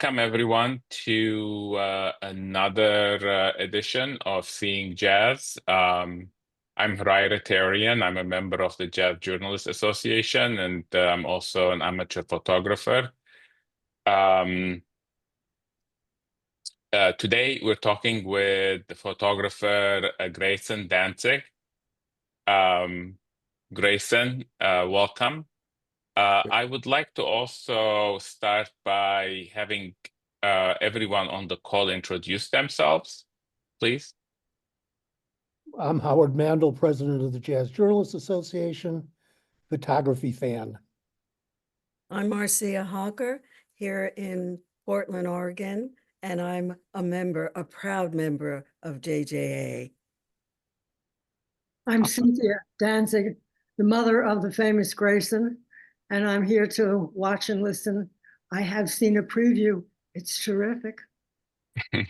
Welcome everyone to another edition of Seeing Jazz. I'm Hrayr Attarian. I'm a member of the Jazz Journalists Association, and I'm also an amateur photographer. Today we're talking with the photographer Grayson Dantzic. Grayson, welcome. I would like to also start by having everyone on the call introduce themselves, please. I'm Howard Mandel, president of the Jazz Journalists Association, photography fan. I'm Marcia Honker here in Portland, Oregon, and I'm a proud member of JJA. I'm Cynthia Dantzic, the mother of the famous Grayson, and I'm here to watch and listen. I have seen a preview. It's terrific. I'm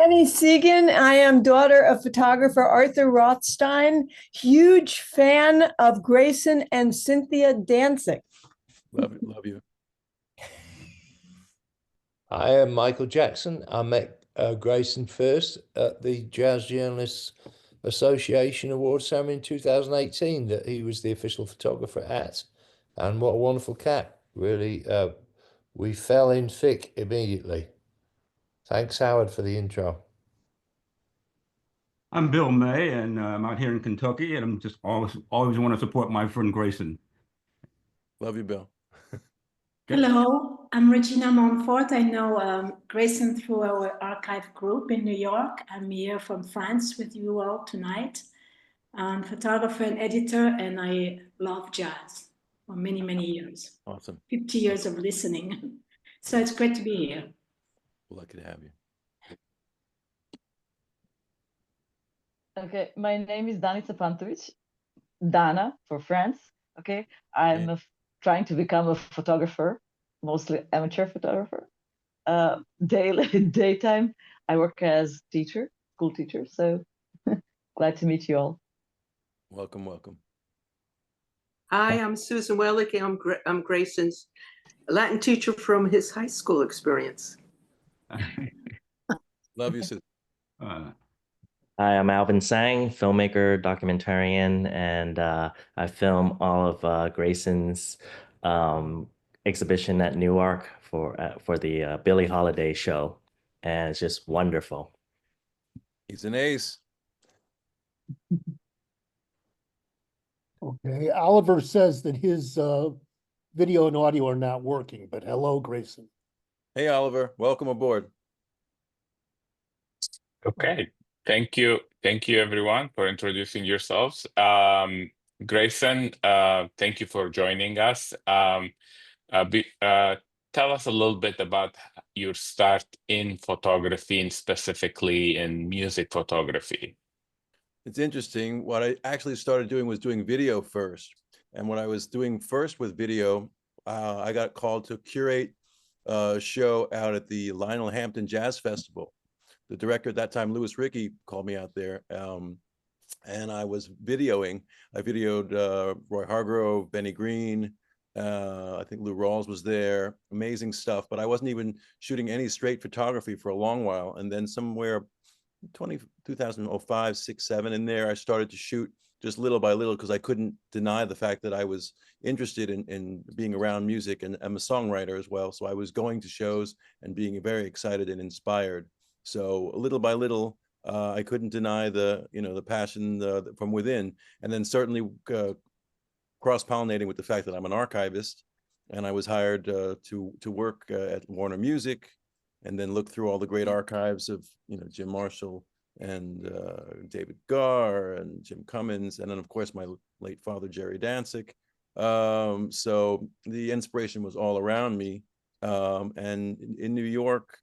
Annie Segan. I am daughter of photographer Arthur Rothstein, huge fan of Grayson and Cynthia Dantzic. Love you. I am Michael Jackson. I met Grayson first at the Jazz Journalists Association Award ceremony in 2018 that he was the official photographer at. And what a wonderful cat. Really, we fell in thick immediately. Thanks, Howard, for the intro. I'm Bill May, and I'm out here in Kentucky, and I'm just always want to support my friend Grayson. Love you, Bill. Hello, I'm Regina Montfort. I know Grayson through our archive group in New York. I'm here from France with you all tonight. I'm a photographer and editor, and I love jazz for many, many years. Awesome. 50 years of listening. So it's great to be here. We're lucky to have you. Okay, my name is Danica Pantovic, Dana for France. Okay, I'm trying to become a photographer, mostly amateur photographer. Daytime, I work as teacher, school teacher. So glad to meet you all. Welcome, welcome. Hi, I'm Susan Wellick. I'm Grayson's Latin teacher from his high school experience. Love you, Susan. Hi, I'm Alvin Sang, filmmaker, documentarian, and I film all of Grayson's exhibition at Newark for the Billie Holiday show, and it's just wonderful. He's an ace. Okay, Oliver says that his video and audio are not working, but hello, Grayson. Hey, Oliver, welcome aboard. Okay, thank you everyone for introducing yourselves. Grayson, thank you for joining us. Tell us a little bit about your start in photography and specifically in music photography. It's interesting. What I actually started doing was doing video first. And what I was doing first with video, I got called to curate a show out at the Lionel Hampton Jazz Festival. The director at that time, Louis Ricky, called me out there, and I was videoing. I videoed Roy Hargrove, Benny Green, I think Lou Rawls was there, amazing stuff, but I wasn't even shooting any straight photography for a long while. And then somewhere 2005, 6, 7 in there, I started to shoot just little by little because I couldn't deny the fact that I was interested in being around music, and I'm a songwriter as well. So I was going to shows and being very excited and inspired. So little by little, I couldn't deny the passion from within, and then certainly cross-pollinating with the fact that I'm an archivist, and I was hired to work at Warner Music, and then look through all the great archives of Jim Marshall and David Garr and Jim Cummins, and then of course my late father Jerry Dantzic. So the inspiration was all around me, and in New York,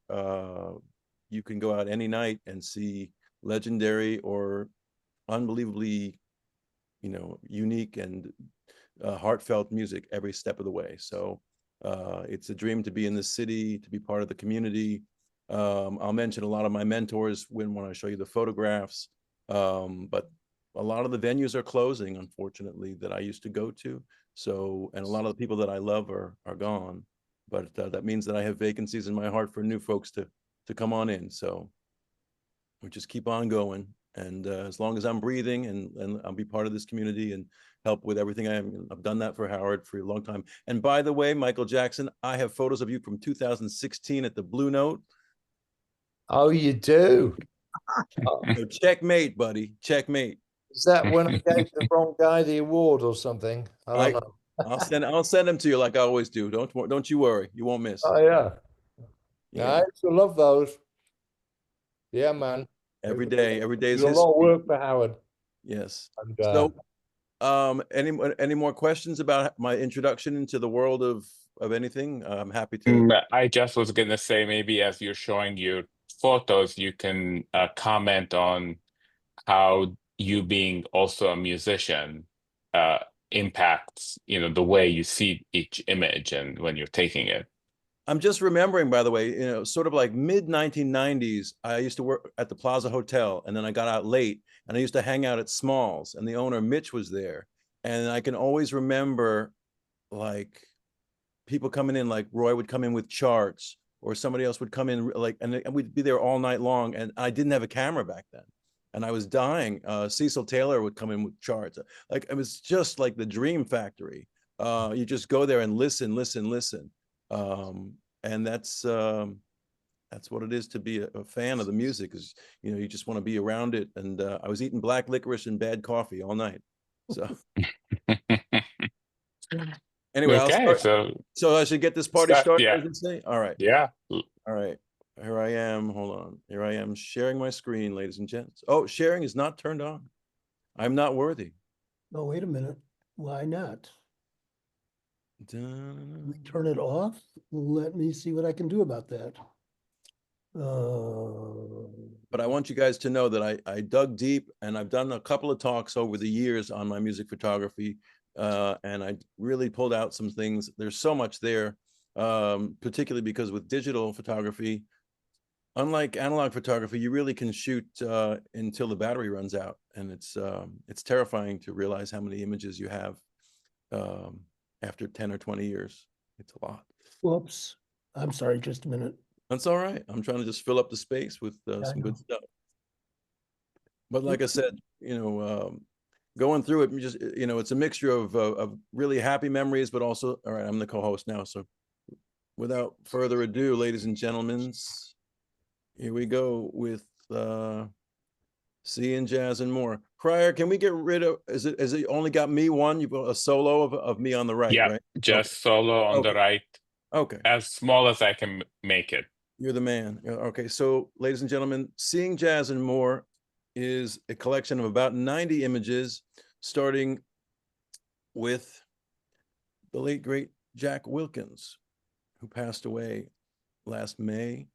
you can go out any night and see legendary or unbelievably, unique and heartfelt music every step of the way. So it's a dream to be in the city, to be part of the community. I'll mention a lot of my mentors when I show you the photographs, but a lot of the venues are closing, unfortunately, that I used to go to. So, and a lot of the people that I love are gone. but that means that I have vacancies in my heart for new folks to come on in. So we just keep on going. And as long as I'm breathing and I'll be part of this community and help with everything I've done that for Howard for a long time. And by the way, Michael Jackson, I have photos of you from 2016 at the Blue Note. Oh, you do? So checkmate, buddy. Checkmate. Is that when I gave the wrong guy the award or something? I don't know. I'll send them to you like I always do. Don't you worry. You won't miss. Oh yeah. Yeah. I used to love those. Yeah, man. Every day is a lot of work for Howard. Yes. And, so, any more questions about my introduction into the world of anything? I'm happy to. I just was gonna say, maybe as you're showing your photos, you can comment on how you being also a musician impacts, the way you see each image and when you're taking it. I'm just remembering, by the way, sort of like mid 1990s, I used to work at the Plaza Hotel, and then I got out late, and I used to hang out at Smalls, and the owner, Mitch, was there. And I can always remember, like, people coming in, like Roy would come in with charts, or somebody else would come in, like, and we'd be there all night long, and I didn't have a camera back then. And I was dying. Cecil Taylor would come in with charts. Like, it was just like the dream factory. You just go there and listen. And that's what it is to be a fan of the music, is you just want to be around it. And I was eating black licorice and bad coffee all night. So anyway, okay, so I should get this party started. Yeah. I can say, all right. Yeah. All right. Here I am. Hold on. Here I am sharing my screen, ladies and gents. Oh, sharing is not turned on. I'm not worthy. Oh, wait a minute. Why not? Turn it off. Let me see what I can do about that. But I want you guys to know that I dug deep, and I've done a couple of talks over the years on my music photography, and I really pulled out some things. There's so much there, particularly because with digital photography, unlike analog photography, you really can shoot until the battery runs out, and it's terrifying to realize how many images you have after 10 or 20 years. It's a lot. Whoops. I'm sorry, just a minute. That's all right. I'm trying to just fill up the space with some good stuff. But like I said, going through it, just it's a mixture of really happy memories, but also, all right, I'm the co-host now. So without further ado, ladies and gentlemen, here we go with Sea and Jazz and More. Hrayr, can we get rid of, is it only got me one? You've got a solo of me on the right, Yeah, right? just solo on the right. Okay. As small as I can make it. You're the man. Okay, so ladies and gentlemen, Seeing Jazz and More is a collection of about 90 images, starting with the late, great Jack Wilkins, who passed away last May.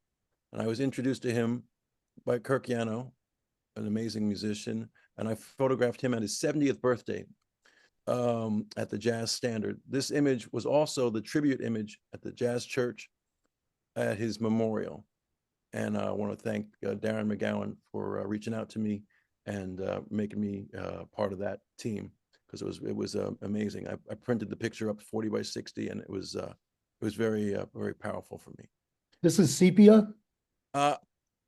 And I was introduced to him by Kirk Yano, an amazing musician, and I photographed him at his 70th birthday at the Jazz Standard. This image was also the tribute image at the Jazz Church at his memorial. And I want to thank Darren McGowan for reaching out to me and making me part of that team, because it was amazing. I printed the picture up 40 by 60, and it was very very powerful for me. This is sepia?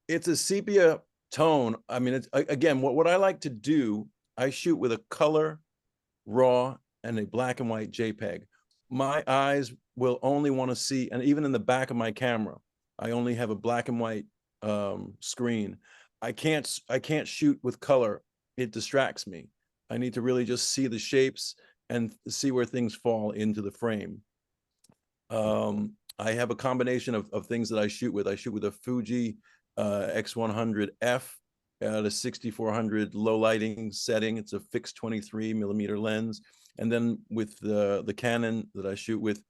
It's a sepia tone. I mean, it's, again, what I like to do, I shoot with a color raw and a black and white JPEG. My eyes will only want to see, and even in the back of my camera, I only have a black and white screen. I can't shoot with color. It distracts me. I need to really just see the shapes and see where things fall into the frame. I have a combination of things that I shoot with. I shoot with a Fuji X100F at a 6400 low lighting setting. It's a fixed 23 millimeter lens. And then with the Canon that I shoot with,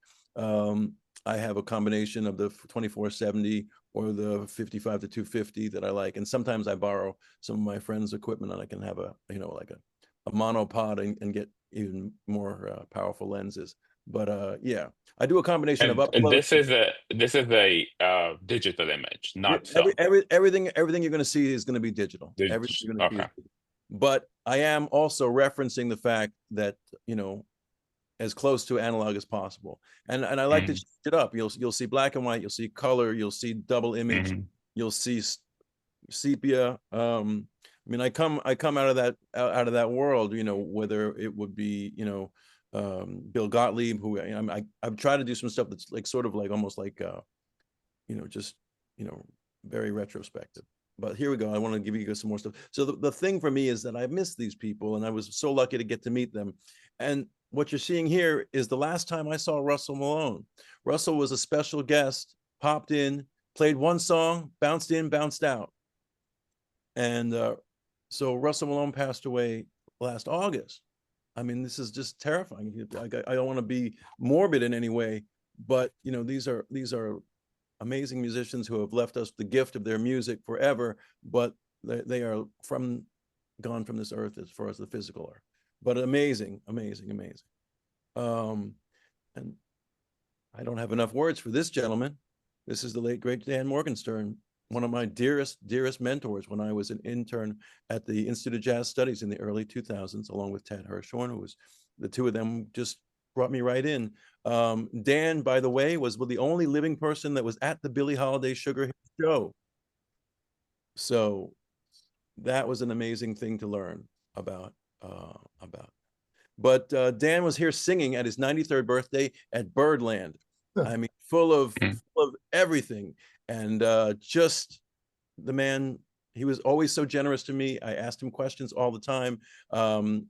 I have a combination of the 2470 or the 55 to 250 that I like. And sometimes I borrow some of my friends' equipment, and I can have like a monopod and get even more powerful lenses. But yeah, I do a combination of up close. This is a digital image, not film. Everything you're going to see is going to be digital. Everything you're going to see. But I am also referencing the fact that as close to analog as possible. And I like to Mm. change it up. You'll see black and white, you'll see color, you'll see double image, Mhm. you'll see sepia. I mean, I come out of that world, you know, whether it would be, you know, Bill Gottlieb, who I've tried to do some stuff that's like sort of like almost like you know, just, you know, very retrospective. But here we go. I want to give you guys some more stuff. So the thing for me is that I miss these people, and I was so lucky to get to meet them. And what you're seeing here is the last time I saw Russell Malone. Russell was a special guest, popped in, played one song, bounced in, bounced out. And so Russell Malone passed away last August. I mean, this is just terrifying. I don't want to be morbid in any way, but you know, these are amazing musicians who have left us the gift of their music forever, but they are gone from this earth as far as the physical are. But amazing. And I don't have enough words for this gentleman. This is the late great Dan Morgenstern, one of my dearest mentors when I was an intern at the Institute of Jazz Studies in the early 2000s, along with Ted Hirshhorn, who was, the two of them just brought me right in. Dan, by the way, was the only living person that was at the Billie Holiday Sugar Hit show. So that was an amazing thing to learn about. But Dan was here singing at his 93rd birthday at Birdland. I mean, full of everything. And just the man, he was always so generous to me. I asked him questions all the time.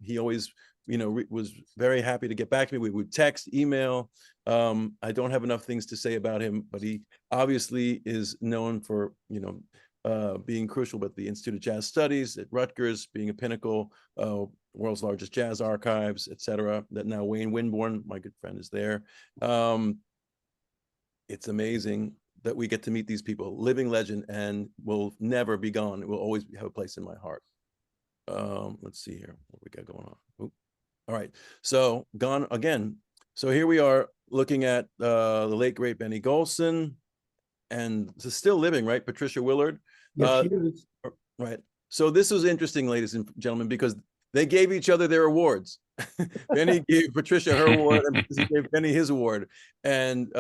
He always, you know, was very happy to get back to me. We would text, email. I don't have enough things to say about him, but he obviously is known for, you know, being crucial with the Institute of Jazz Studies at Rutgers, being a pinnacle, world's largest jazz archives, etc. That now Wayne Winborn, my good friend, is there. It's amazing that we get to meet these people, living legend, and will never be gone. It will always have a place in my heart. Let's see here, what we got going on. Oop. All right, so gone again. So here we are looking at the late great Benny Golson, and still living, right? Patricia Willard. Yes, she is. Right. So this was interesting, ladies and gentlemen, because they gave each other their awards. Benny gave Patricia her award, and Patricia gave Benny his award. And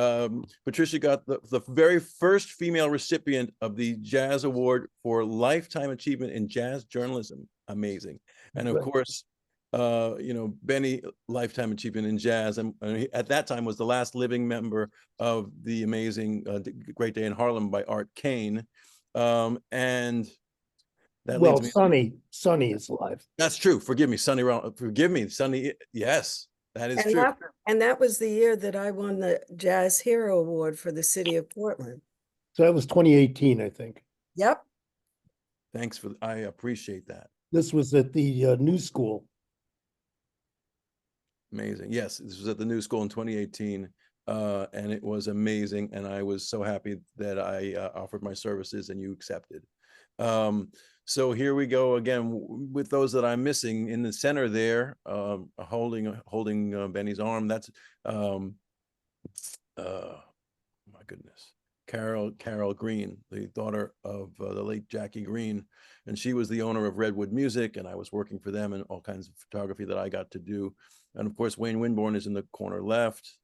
Patricia got the very first female recipient of the Jazz Award for Lifetime Achievement in Jazz Journalism. Amazing. And of course, you know, Benny, Lifetime Achievement in Jazz, and he, at that time, was the last living member of the amazing Great Day in Harlem by Art Kane. And that Well, leads me. Sonny is alive. That's true. Forgive me, Sonny. Forgive me, Sonny. Yes, that is true. And that was the year that I won the Jazz Hero Award for the city of Portland. So that was 2018, I think. Yep. Thanks for. I appreciate that. This was at the New School. Amazing. Yes, this was at the New School in 2018, and it was amazing. And I was so happy that I offered my services and you accepted. So here we go again with those that I'm missing in the center there, holding Benny's arm. That's my goodness, Carol Green, the daughter of the late Jackie Green, and she was the owner of Redwood Music, and I was working for them and all kinds of photography that I got to do. And of course, Wayne Winborn is in the corner left,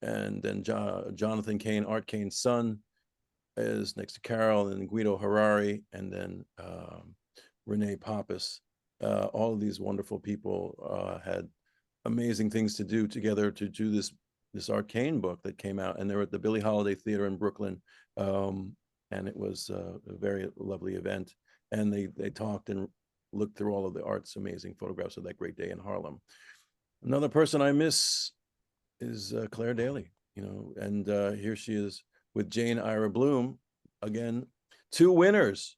and then Jonathan Kane, Art Kane's son, is next to Carol, and Guido Harari, and then Renee Pappas. All of these wonderful people had amazing things to do together to do this Art Kane book that came out, and they were at the Billie Holiday Theater in Brooklyn, and it was a very lovely event. And they talked and looked through all of the art's amazing photographs of that great day in Harlem. Another person I miss is Claire Daly, you know, and here she is with Jane Ira Bloom, again, 2 winners,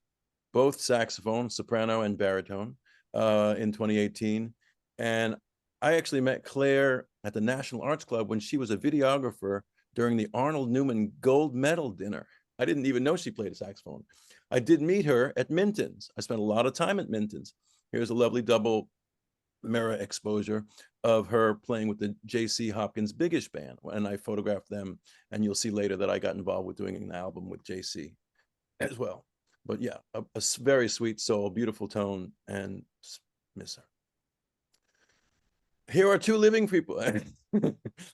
both saxophone, soprano, and baritone in 2018. And I actually met Claire at the National Arts Club when she was a videographer during the Arnold Newman Gold Medal dinner. I didn't even know she played a saxophone. I did meet her at Minton's. I spent a lot of time at Minton's. Here's a lovely double mirror exposure of her playing with the J.C. Hopkins Biggish Band, and I photographed them, and you'll see later that I got involved with doing an album with J.C. as well. But yeah, a very sweet soul, beautiful tone, and miss her. Here are two living people.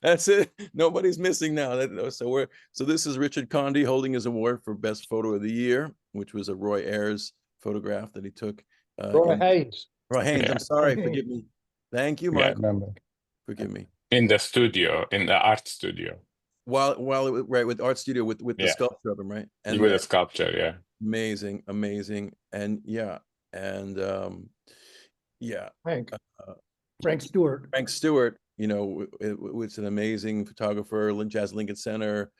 That's it. Nobody's missing now. So this is Richard Condy holding his award for best photo of the year, which was a Roy Ayers photograph that he took. Roy Haynes. Roy Haynes. Yeah. I'm sorry. Forgive me. Thank you, Yeah, Michael. remember. Forgive me. In the studio, in the art studio. Right, with art studio with the Yeah. sculpture of him, right? And With a sculpture, yeah. amazing, and Frank Stewart. Frank Stewart, it's an amazing photographer. Jazz Lincoln Center.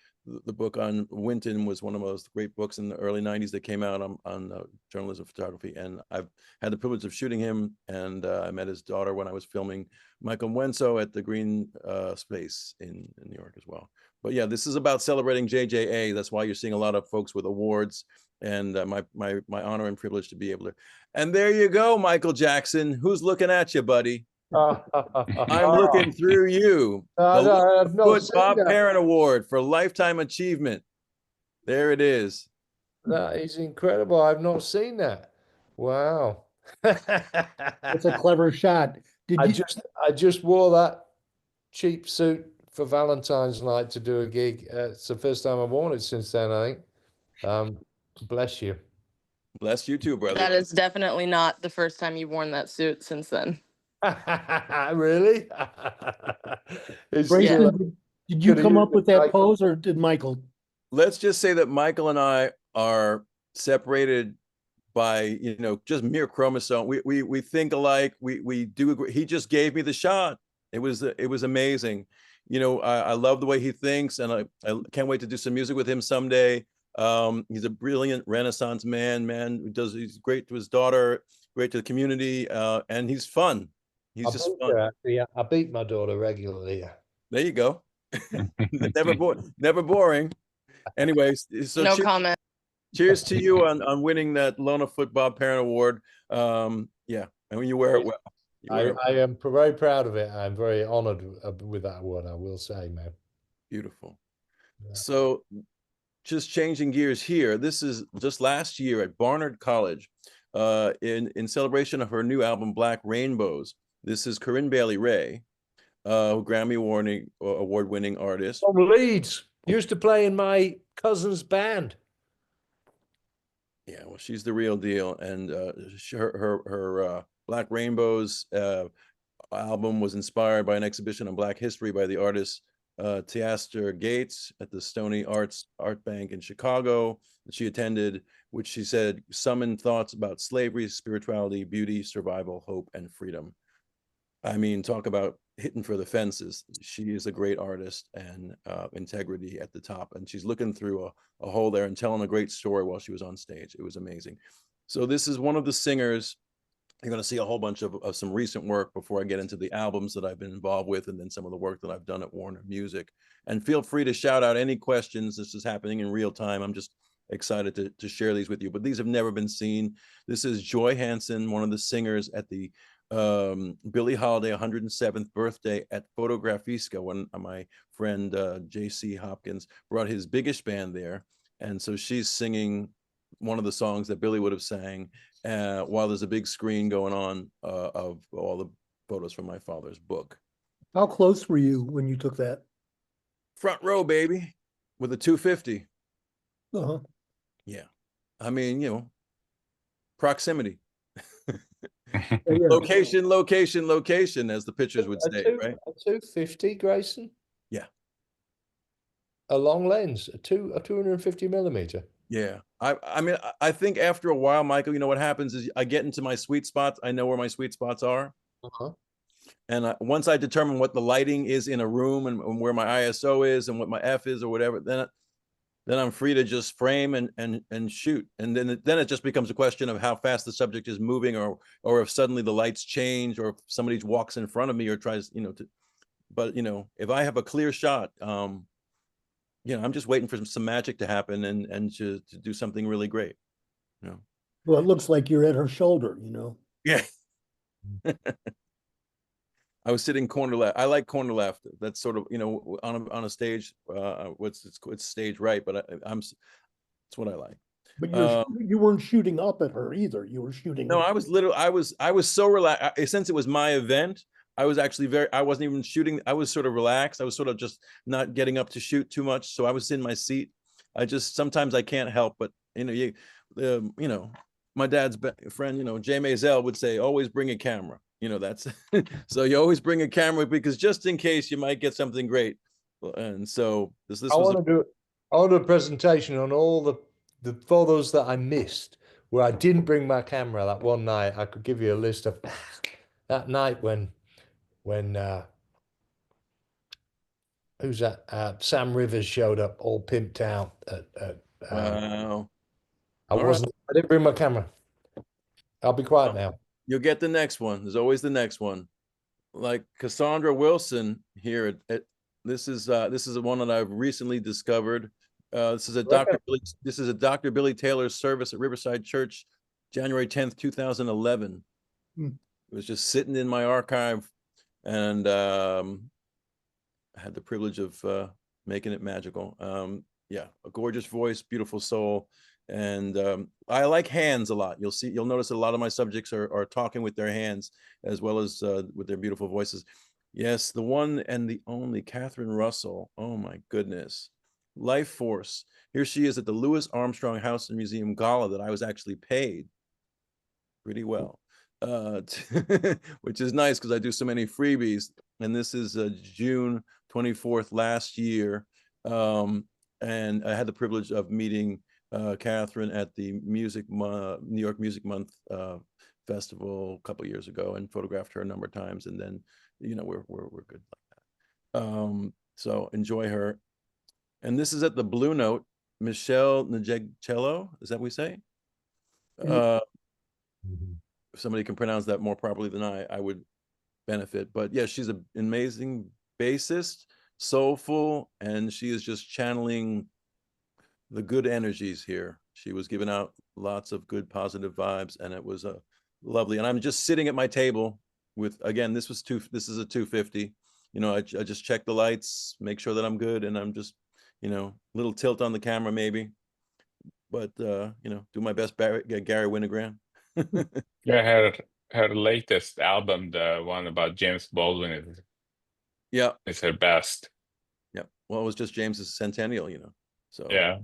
The book on Winton was one of those great books in the early 90s that came out on journalism photography. And I've had the privilege of shooting him. And I met his daughter when I was filming Michael Wenso at the Green Space in New York as well. But yeah, this is about celebrating JJA. That's why you're seeing a lot of folks with awards. And my honor and privilege to be able to. And there you go, Michael Jackson. Who's looking at you, buddy? I'm looking through you. The Bob Parent Award for Lifetime Achievement. There it is. That is incredible. I've not seen that. Wow. It's a clever shot. I just wore that cheap suit for Valentine's night to do a gig. It's the first time I've worn it since then, I think. Bless you. Bless you too, brother. That is definitely not the first time you've worn that suit since then. Really? Grayson, did you come up with that pose, or did Michael? Let's just say that Michael and I are separated by just mere chromosome. We think alike. We do agree. He just gave me the shot. It was amazing. I love the way he thinks, and I can't wait to do some music with him someday. He's a brilliant Renaissance man. He's great to his daughter, great to the community, and he's fun. He's just fun. I beat my daughter regularly. There you go. Never boring. Anyways, so no comment. Cheers to you on winning that Lona Foot Bob Parent Award. And when you wear it well. I am very proud of it. I'm very honored with that award, I will say, man. Beautiful. Yeah. So just changing gears here. This is just last year at Barnard College in celebration of her new album, Black Rainbows. This is Corinne Bailey Rae, Grammy award-winning artist. From Leeds. Used to play in my cousin's band. Yeah, well, she's the real deal. And her Black Rainbows album was inspired by an exhibition on Black history by the artist Tiaster Gates at the Stony Arts Art Bank in Chicago that she attended, which she said summoned thoughts about slavery, spirituality, beauty, survival, hope, and freedom. I mean, talk about hitting for the fences. She is a great artist and integrity at the top. And she's looking through a hole there and telling a great story while she was on stage. It was amazing. So this is one of the singers. You're going to see a whole bunch of some recent work before I get into the albums that I've been involved with, and then some of the work that I've done at Warner Music. And feel free to shout out any questions. This is happening in real time. I'm just excited to share these with you, but these have never been seen. This is Joy Hansen, one of the singers at the Billie Holiday 107th birthday at Photographiska, when my friend JC Hopkins brought his biggest band there. And so she's singing one of the songs that Billie would have sang while there's a big screen going on of all the photos from my father's book. How close were you when you took that? Front row, baby, with a 250. Uh-huh. Yeah. I mean, proximity. Location, as the pictures would say, right? A 250, Grayson? Yeah. A long lens, a 250 millimeter. Yeah. I mean, I think after a while, Michael, what happens is I get into my sweet spots. I know where my sweet spots are. Uh-huh. And once I determine what the lighting is in a room and where my ISO is and what my F is or whatever, then I'm free to just frame and shoot. And then it just becomes a question of how fast the subject is moving, or if suddenly the lights change, or if somebody walks in front of me or tries, but if I have a clear shot, I'm just waiting for some magic to happen and to do something really great. Well, it looks like you're at her shoulder, Yeah. I was sitting corner left. I like corner left. That's sort of, on a stage, it's stage right, but it's what I like. But you weren't shooting up at her either. You were shooting. No, I was so relaxed. Since it was my event, I was actually I wasn't even shooting. I was sort of relaxed. I was sort of just not getting up to shoot too much. So I was in my seat. Sometimes I can't help, but you know, my dad's friend, Jay Maisel would say, always bring a camera. That's, so you always bring a camera because just in case you might get something great. And so this I was, want to do a presentation on all the photos that I missed where I didn't bring my camera that one night. I could give you a list of that night when who's that? Sam Rivers showed up all pimped out. wow. I didn't bring my camera. I'll be quiet now. You'll get the next one. There's always the next one. Like Cassandra Wilson here. This is the one that I've recently discovered. This is a Dr. Billy Taylor's service at Riverside Church, January 10th, 2011. It was just sitting in my archive, and I had the privilege of making it magical. Yeah, a gorgeous voice, beautiful soul. And I like hands a lot. You'll notice a lot of my subjects are talking with their hands as well as with their beautiful voices. Yes, the one and the only Catherine Russell. Oh my goodness. Life force. Here she is at the Louis Armstrong House and Museum Gala that I was actually paid pretty well, which is nice because I do so many freebies. And this is June 24th last year. And I had the privilege of meeting Catherine at the New York Music Month festival a couple of years ago, and photographed her a number of times. And then, we're good like that. So enjoy her. And this is at the Blue Note, Michelle Najecello. Is that what we say? If somebody can pronounce that more properly than I would benefit. But yeah, she's an amazing bassist, soulful, and she is just channeling the good energies here. She was giving out lots of good positive vibes, and it was lovely. And I'm just sitting at my table with, again, this is a 250. I just check the lights, make sure that I'm good, and I'm just, little tilt on the camera maybe, but do my best Gary Winogrand. Yeah, her latest album, the one about James Baldwin, is her best. Yeah, well, it was just James's centennial, so yeah.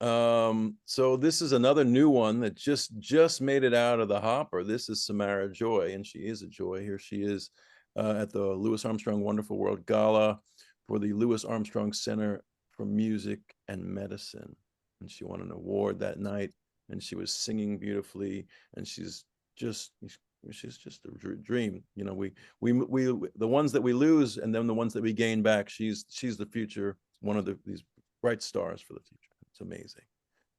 So this is another new one that just made it out of the hopper. This is Samara Joy, and she is a joy. Here she is at the Louis Armstrong Wonderful World Gala for the Louis Armstrong Center for Music and Medicine, and she won an award that night, and she was singing beautifully, and she's just a dream. We the ones that we lose, and then the ones that we gain back, she's the future, one of these bright stars for the future. It's amazing.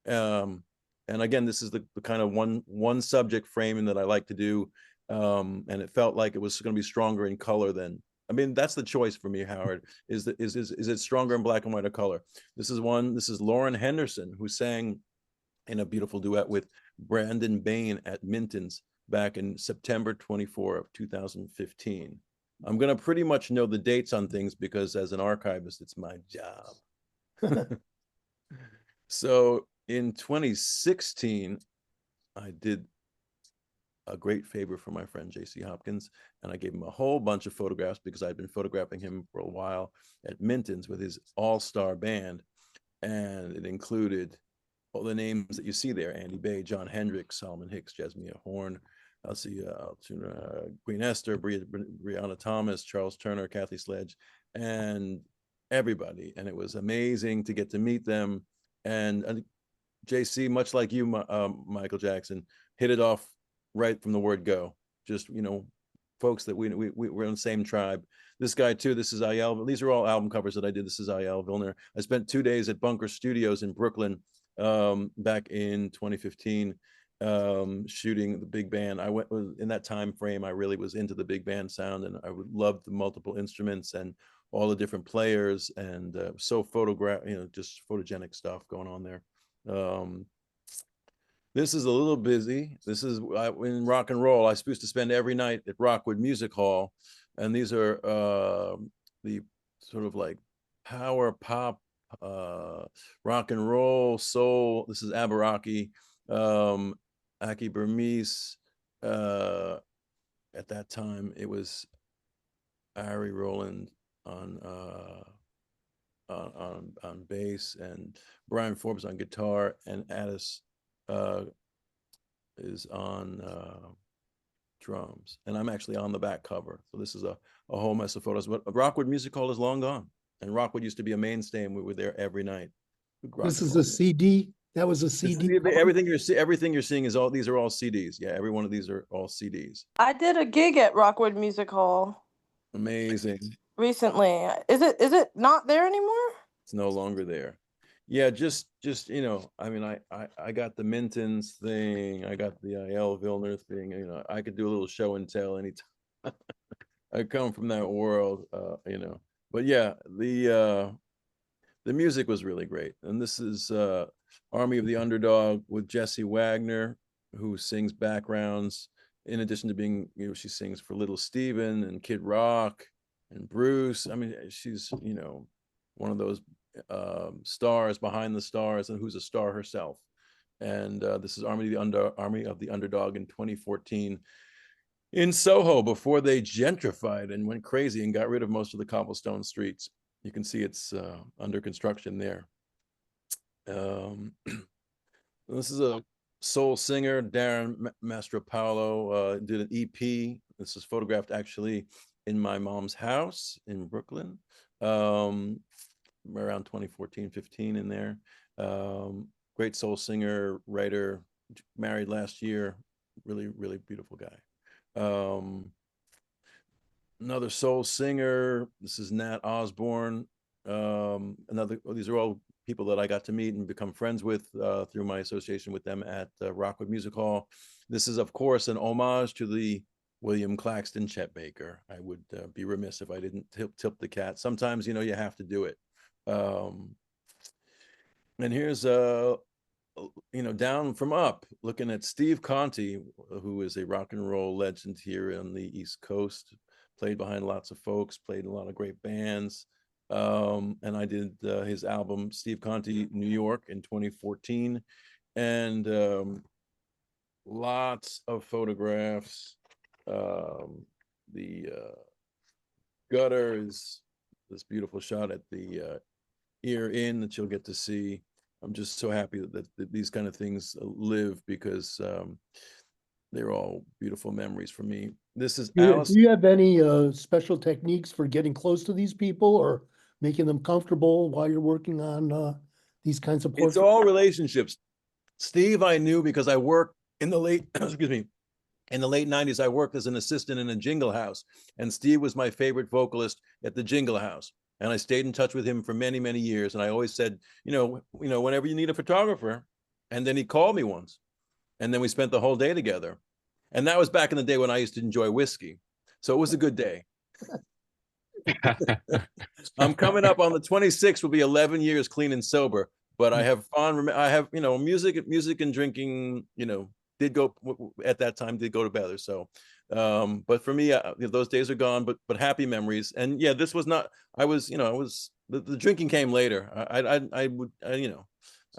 And again, this is the kind of one subject framing that I like to do, and it felt like it was going to be stronger in color than, that's the choice for me, Howard. Is it stronger in black and white or color? This is Lauren Henderson, who sang in a beautiful duet with Brandon Bain at Minton's back in September 24 of 2015. I'm going to pretty much know the dates on things because as an archivist, it's my job. So in 2016, I did a great favor for my friend J.C. Hopkins, and I gave him a whole bunch of photographs because I'd been photographing him for a while at Minton's with his all-star band, and it included all the names that you see there: Andy Bay, John Hendricks, Solomon Hicks, Jasmine Horn, Queen Esther, Brianna Thomas, Charles Turner, Kathy Sledge, and everybody. And it was amazing to get to meet them. And JC, much like you, Michael Jackson, hit it off right from the word go. Just, folks that we're in the same tribe. This guy too, this is Ayel. These are all album covers that I did. This is Ayel Vilner. I spent 2 days at Bunker Studios in Brooklyn back in 2015 shooting the big band. I went in that time frame. I really was into the big band sound, and I would love the multiple instruments and all the different players, and so just photogenic stuff going on there. This is a little busy. This is in rock and roll. I supposed to spend every night at Rockwood Music Hall, and these are the sort of like power pop, rock and roll, soul. This is Abaraki, Aki Burmese. At that time, it was Ari Rowland on bass, and Brian Forbes on guitar, and Addis is on drums, and I'm actually on the back cover. So this is a whole mess of photos. But Rockwood Music Hall is long gone, and Rockwood used to be a mainstay, and we were there every night. This is a CD. That was a CD. Everything you're seeing is all, these are all CDs. Yeah, every one of these are all CDs. I did a gig at Rockwood Music Hall Amazing. recently. Is it not there anymore? It's no longer there. Yeah, just you know, I mean, I got the Mintons thing, I got the I.L. Vilner thing. You know, I could do a little show and tell anytime. I come from that world, you know. But yeah, the music was really great, and this is Army of the Underdog with Jessie Wagner, who sings backgrounds. In addition to being, you know, she sings for Little Steven and Kid Rock and Bruce. I mean, she's, you know, one of those stars behind the stars, and who's a star herself. And this is Army of the Underdog in 2014 in Soho, before they gentrified and went crazy and got rid of most of the cobblestone streets. You can see it's under construction there. This is a soul singer, Darren Mastropaulo, did an EP. This is photographed actually in my mom's house in Brooklyn, around 2014, 15 in there. Great soul singer, writer, married last year, really, really beautiful guy. Another soul singer, this is Nat Osborne. These are all people that I got to meet and become friends with through my association with them at Rockwood Music Hall. This is, of course, an homage to the William Claxton Chet Baker. I would be remiss if I didn't tip the cat. Sometimes, you know, you have to do it. And here's you know, down from up, looking at Steve Conti, who is a rock and roll legend here on the East Coast, played behind lots of folks, played in a lot of great bands. And I did his album, Steve Conti, New York in 2014. And lots of photographs. The gutter is this beautiful shot at the Ear Inn that you'll get to see. I'm just so happy that these kind of things live, because they're all beautiful memories for me. This is Alice. Do you have any special techniques for getting close to these people or making them comfortable while you're working on these kinds of portraits? It's all relationships. Steve, I knew because I worked in the late, excuse me, in the late 90s, I worked as an assistant in a jingle house, and Steve was my favorite vocalist at the jingle house. And I stayed in touch with him for many, many years. And I always said, you know, whenever you need a photographer. And then he called me once, and then we spent the whole day together. And that was back in the day when I used to enjoy whiskey. So it was a good day. I'm coming up on the 26th, will be 11 years clean and sober, but I have fun. I have, you know, music and drinking, you know, did go at that time, did go together. So, but for me, those days are gone, but happy memories. And yeah, this was not, the drinking came later.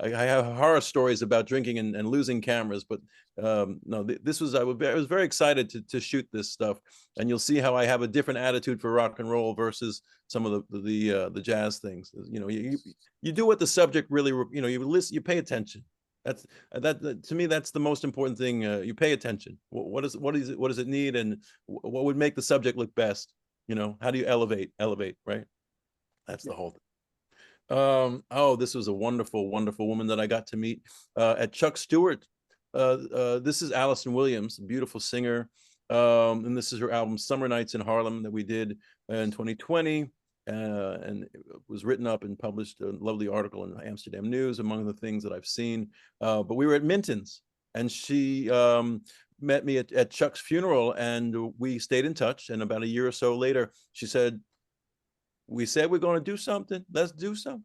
I have horror stories about drinking and losing cameras, but no, this was, I was very excited to shoot this stuff, and you'll see how I have a different attitude for rock and roll versus some of the jazz things. You know, you do what the subject really, you know, you listen, you pay attention. That's to me, that's the most important thing. You pay attention. What does it need, and what would make the subject look best? You know, how do you elevate, right? That's the whole thing. Oh, this was a wonderful, wonderful woman that I got to meet at Chuck Stewart. This is Allison Williams, a beautiful singer. And this is her album Summer Nights in Harlem that we did in 2020. And it was written up and published, a lovely article in Amsterdam News, among the things that I've seen. But we were at Minton's, and she met me at Chuck's funeral, and we stayed in touch. And about a year or so later, she said, we said we're going to do something. Let's do something.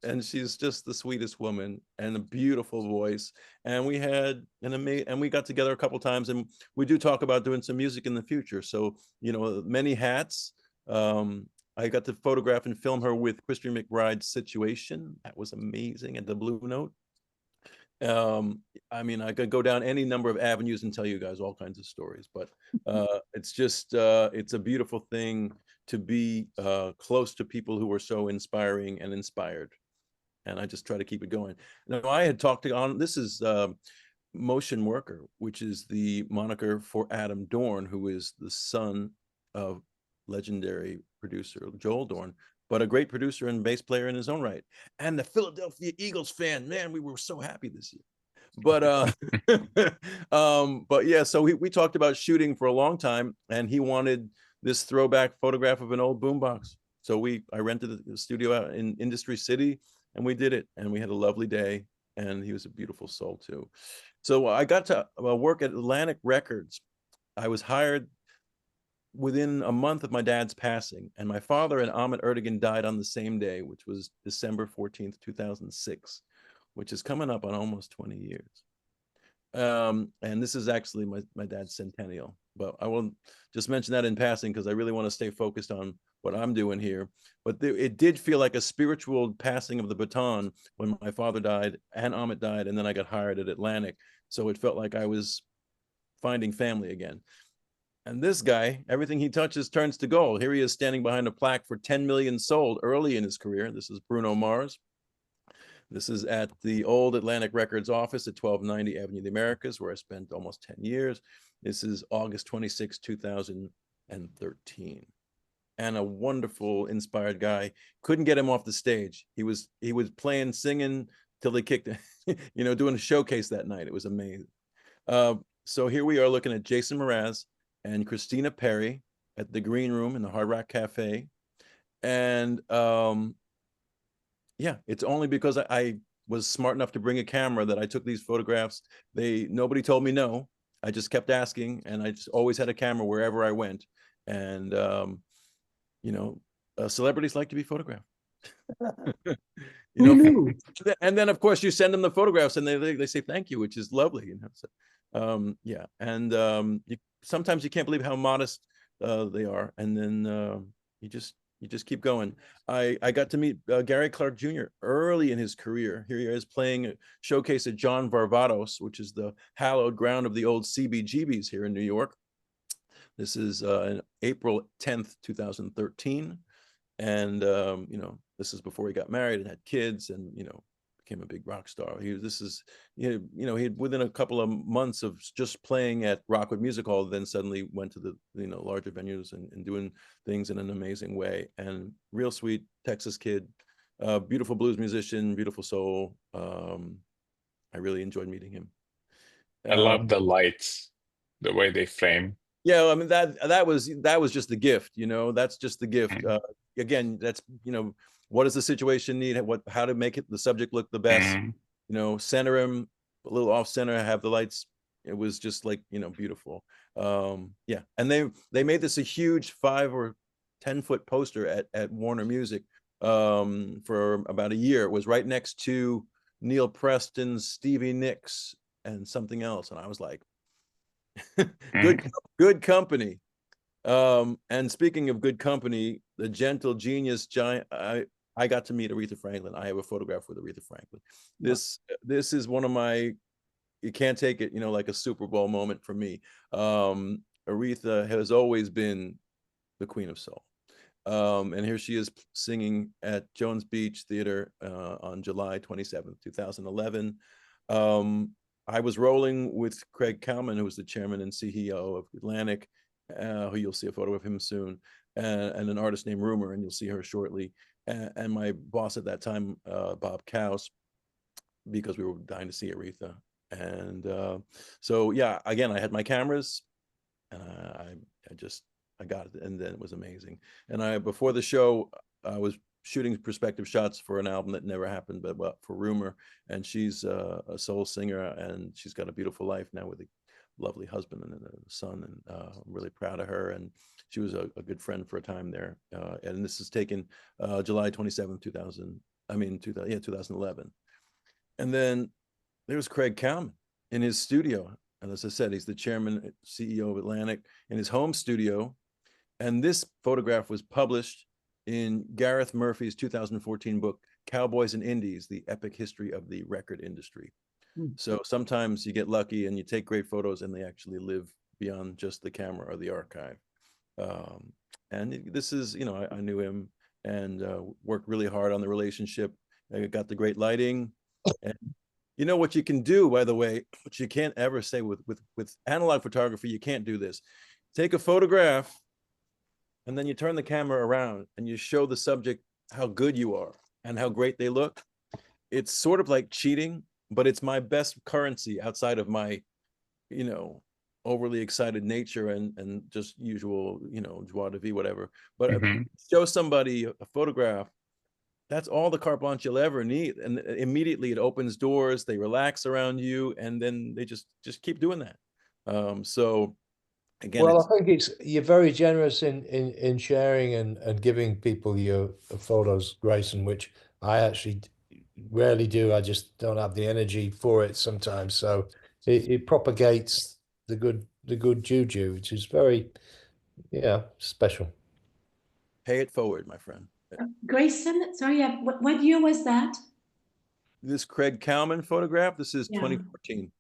And she's just the sweetest woman and a beautiful voice. And we had and we got together a couple times, and we do talk about doing some music in the future. So, you know, many hats. I got to photograph and film her with Christian McBride's Situation. That was amazing at the Blue Note. I mean, I could go down any number of avenues and tell you guys all kinds of stories, but it's just, it's a beautiful thing to be close to people who were so inspiring and inspired. And I just try to keep it going. Now, I had talked to, this is Motion Worker, which is the moniker for Adam Dorn, who is the son of legendary producer Joel Dorn, but a great producer and bass player in his own right. And the Philadelphia Eagles fan, man, we were so happy this year. But but yeah, so we talked about shooting for a long time, and he wanted this throwback photograph of an old boombox. So I rented the studio out in Industry City, and we did it, and we had a lovely day, and he was a beautiful soul too. So I got to work at Atlantic Records. I was hired within a month of my dad's passing, and my father and Ahmet Ertegun died on the same day, which was December 14th, 2006, which is coming up on almost 20 years. And this is actually my dad's centennial, but I will just mention that in passing because I really want to stay focused on what I'm doing here. But it did feel like a spiritual passing of the baton when my father died and Ahmet died, and then I got hired at Atlantic. So it felt like I was finding family again. And this guy, everything he touches turns to gold. Here he is standing behind a plaque for 10 million sold early in his career. This is Bruno Mars. This is at the old Atlantic Records office at 1290 Avenue of the Americas, where I spent almost 10 years. This is August 26, 2013. And a wonderful, inspired guy. Couldn't get him off the stage. He was playing, singing till they kicked him, doing a showcase that night. It was amazing. So here we are looking at Jason Mraz and Christina Perry at the Green Room in the Hard Rock Cafe. And yeah, it's only because I was smart enough to bring a camera that I took these photographs. Nobody told me no. I just kept asking, and I just always had a camera wherever I went. And celebrities like to be photographed. Who knew? And then of course you send them the photographs, and they say thank you, which is lovely. So, yeah, and sometimes you can't believe how modest they are, and then you just keep going. I got to meet Gary Clark Jr. early in his career. Here he is playing a showcase at John Varvatos, which is the hallowed ground of the old CBGBs here in New York. This is April 10th, 2013. And, this is before he got married and had kids and, became a big rock star. He had within a couple of months of just playing at Rockwood Music Hall, then suddenly went to the larger venues and doing things in an amazing way. And real sweet Texas kid, beautiful blues musician, beautiful soul. I really enjoyed meeting him. I love the lights, the way they frame. Yeah, I mean that was just the gift, that's just the gift. Again, that's what does the situation need? How to make the subject look the best? Center him a little off center, have the lights. It was just like beautiful. Yeah, and they made this a huge 5 or 10 foot poster at Warner Music for about a year. It was right next to Neil Preston's Stevie Nicks and something else, and I was like, good company. And speaking of good company, the gentle genius giant, I got to meet Aretha Franklin. I have a photograph with Aretha Franklin. This is one of my, you can't take it, like a Super Bowl moment for me. Aretha has always been the queen of soul. And here she is singing at Jones Beach Theater on July 27th, 2011. I was rolling with Craig Kalman, who was the chairman and CEO of Atlantic, who you'll see a photo of him soon, and an artist named Rumor, and you'll see her shortly. And my boss at that time, Bob Kaus, because we were dying to see Aretha. And so, yeah, again, I had my cameras, and I got it, and then it was amazing. And before the show, I was shooting perspective shots for an album that never happened, but for Rumor, and she's a soul singer, and she's got a beautiful life now with a lovely husband and a son, and I'm really proud of her. And she was a good friend for a time there. And this is taken July 27th, 2011. And then there's Craig Kalman in his studio, and as I said, he's the chairman, CEO of Atlantic, in his home studio. And this photograph was published in Gareth Murphy's 2014 book, Cowboys and Indies, The Epic History of the Record Industry. So sometimes you get lucky and you take great photos and they actually live beyond just the camera or the archive. And this is, you know, I knew him and worked really hard on the relationship. I got the great lighting. And you know what you can do, by the way, which you can't ever say with analog photography, you can't do this. Take a photograph and then you turn the camera around and you show the subject how good you are and how great they look. It's sort of like cheating, but it's my best currency outside of my, you know, overly excited nature and just usual, you know, joie de vivre, whatever. But show somebody a photograph, that's all the carte blanche you'll ever need. And immediately it opens doors, they relax around you, and then they just keep doing that. So again, well, I think you're very generous in sharing and giving people your photos, Grayson, which I actually rarely do. I just don't have the energy for it sometimes. So it propagates the good juju, which is very, yeah, special. Pay it forward, my friend. Grayson, sorry, what year was that? This Craig Cowman photograph, this is 2014.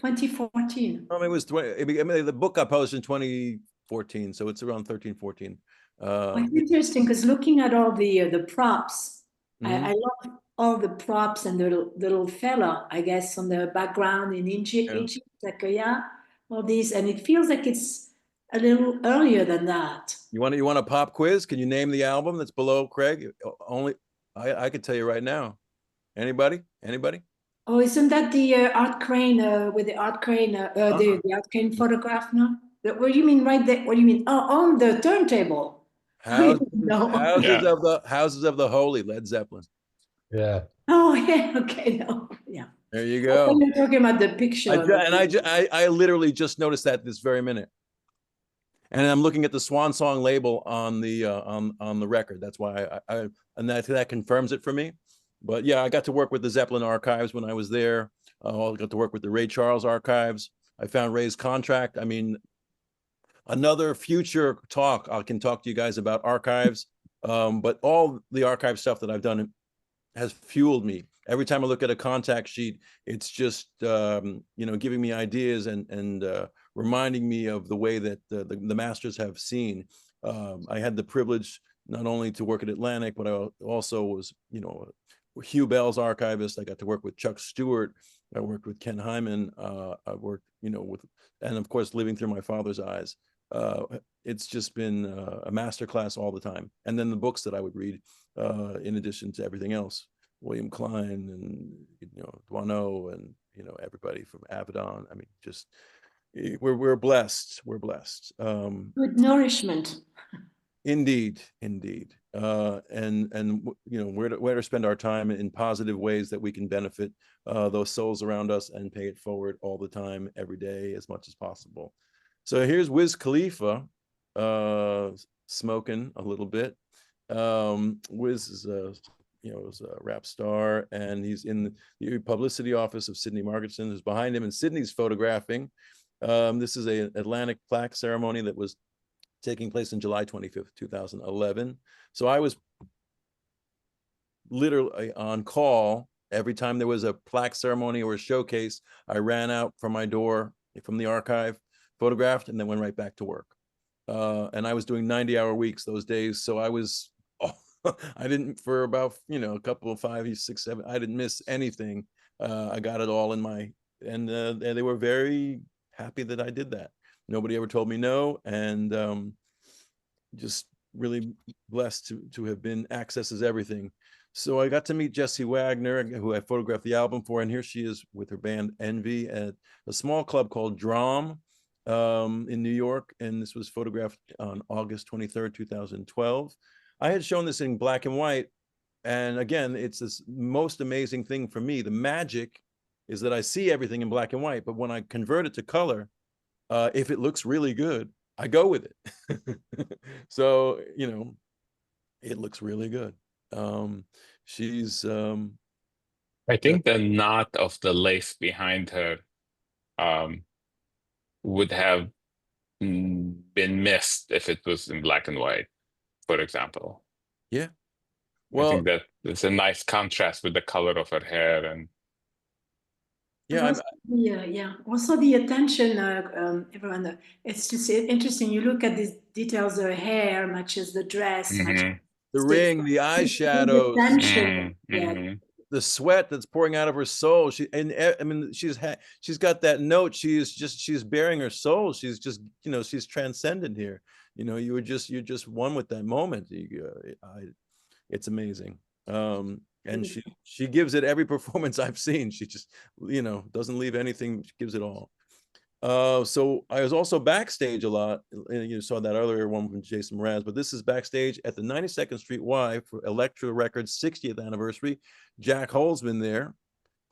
2014. It was 20, I mean, the book got published in 2014, so it's around 13, 14. It's interesting because looking at all the props, I love all the props and the little fella, I guess, on the background in Egypt, like all these, and it feels like it's a little earlier than that. You want a pop quiz? Can you name the album that's below Craig? Only I could tell you right now. Anybody? Oh, isn't that the Art Crane with the Art Crane, the Art Crane photograph? No, what do you mean right there? What do you mean? Oh, on the turntable. Houses No. Houses of the Holy, Led Zeppelin. Yeah. Oh yeah. Okay. No. Yeah. There you go. You're talking about the picture. I literally just noticed that this very minute. And I'm looking at the Swan Song label on the record. That's why and that confirms it for me. But yeah, I got to work with the Zeppelin archives when I was there. I got to work with the Ray Charles archives. I found Ray's contract. I mean, another future talk, I can talk to you guys about archives. But all the archive stuff that I've done has fueled me. Every time I look at a contact sheet, it's just you know, giving me ideas and reminding me of the way that the masters have seen. I had the privilege not only to work at Atlantic, but I also was, you know, Hugh Bell's archivist. I got to work with Chuck Stewart. I worked with Ken Hyman. I worked, you know, with, and of course, living through my father's eyes. It's just been a masterclass all the time. And then the books that I would read, in addition to everything else, William Klein and, you know, Duano and, you know, everybody from Avedon. I mean, just we're blessed. We're blessed. Good nourishment. Indeed. And you know, where to spend our time in positive ways that we can benefit those souls around us and pay it forward all the time, every day, as much as possible. So here's Wiz Khalifa smoking a little bit. Wiz is you know, is a rap star, and he's in the publicity office of Sidney Margetson, who's behind him, and Sidney's photographing. This is an Atlantic plaque ceremony that was taking place on July 25th, 2011. So I was literally on call every time there was a plaque ceremony or a showcase. I ran out from my door from the archive, photographed, and then went right back to work. And I was doing 90-hour weeks those days. So I was, I didn't, for about, you know, a couple of 5, 6, 7, I didn't miss anything. I got it all in my, and they were very happy that I did that. Nobody ever told me no. And just really blessed to have been Access is Everything. So I got to meet Jessie Wagner, who I photographed the album for, and here she is with her band Envy at a small club called Drum in New York, and this was photographed on August 23rd, 2012. I had shown this in black and white, and again, it's this most amazing thing for me. The magic is that I see everything in black and white, but when I convert it to color, if it looks really good, I go with it. So, you know, it looks really good. She's I think the knot of the lace behind her would have been missed if it was in black and white, for example. Yeah. Well, I think that it's a nice contrast with the color of her hair. And Yeah, also also the attention, everyone. It's just interesting. You look at these details. The hair matches the dress, matches the ring, the eyeshadows, attention. Yeah. the sweat that's pouring out of her soul. I mean, she's got that note. She's bearing her soul. She's just, she's transcendent here. You're just one with that moment. It's amazing. And she gives it every performance I've seen. She just, doesn't leave anything. She gives it all. So I was also backstage a lot. And you saw that earlier one from Jason Mraz, but this is backstage at the 92nd Street Y for Elektra Records 60th anniversary. Jack Holzman there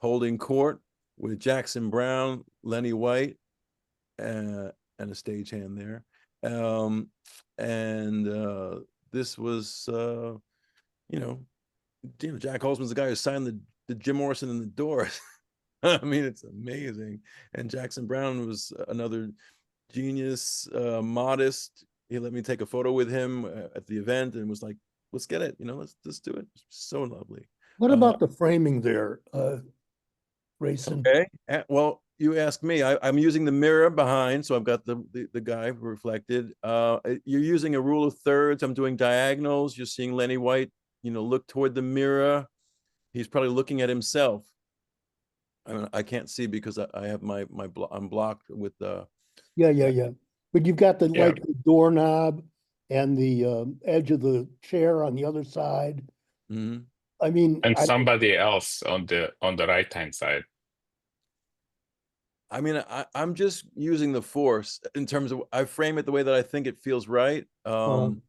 holding court with Jackson Browne, Lenny White, and a stagehand there. This was, Jack Holzman's the guy who signed the Jim Morrison in the Doors. I mean, it's amazing. And Jackson Browne was another genius, modest. He let me take a photo with him at the event and was like, let's get it, let's do it. So lovely. What about the framing there, Grayson? Okay, well, you asked me. I'm using the mirror behind, so I've got the guy reflected. You're using a rule of thirds. I'm doing diagonals. You're seeing Lenny White, look toward the mirror. He's probably looking at himself. I can't see because I have I'm blocked with the. Yeah. But you've got like the doorknob and the edge of the chair on the other side. I mean, and somebody else on the right-hand side. I mean, I'm just using the force in terms of I frame it the way that I think it feels right. And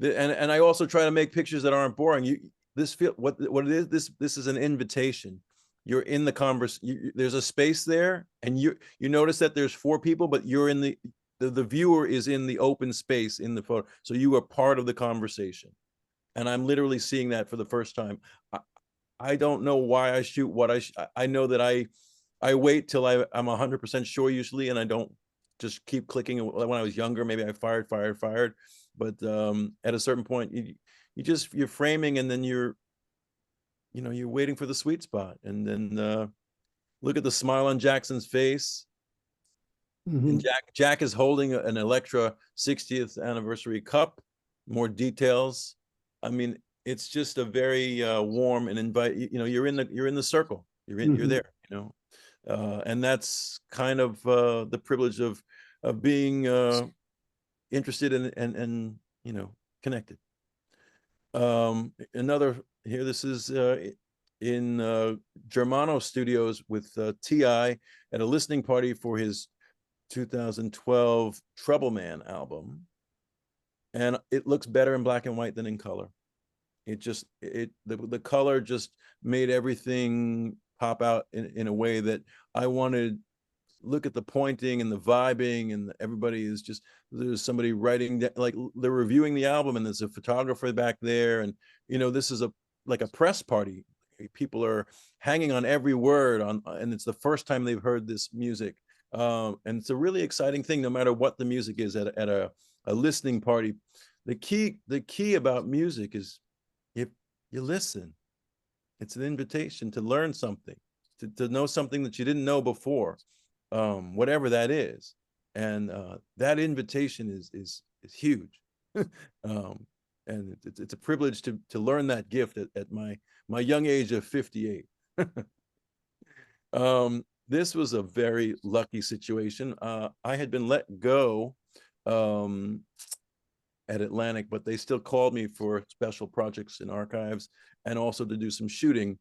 I also try to make pictures that aren't boring. What it is. This is an invitation. You're in the there's a space there, and you notice that there's 4 people, but you're in the viewer is in the open space in the photo, so you are part of the conversation. And I'm literally seeing that for the first time. I don't know why I shoot what I know that I wait till I'm 100% sure usually, and I don't just keep clicking. When I was younger, maybe I fired, but at a certain point, you're framing, and then you're waiting for the sweet spot. And then look at the smile on Jackson's face. And Jack is holding an Elektra 60th anniversary cup. More details. I mean, it's just a very warm and you're in the circle. You're there. And that's kind of the privilege of being interested and connected. Here, this is in Germano Studios with T.I. at a listening party for his 2012 Trouble Man album. And it looks better in black and white than in color. The color just made everything pop out in a way that I wanted. Look at the pointing and the vibing, and everybody is just, there's somebody writing, like they're reviewing the album, and there's a photographer back there, and this is like a press party. People are hanging on every word and it's the first time they've heard this music, and it's a really exciting thing no matter what the music is at a listening party. The key about music is if you listen. It's an invitation to learn something, to know something that you didn't know before, whatever that is. And that invitation is huge. And it's a privilege to learn that gift at my young age of 58. This was a very lucky situation. I had been let go at Atlantic, but they still called me for special projects in archives and also to do some shooting.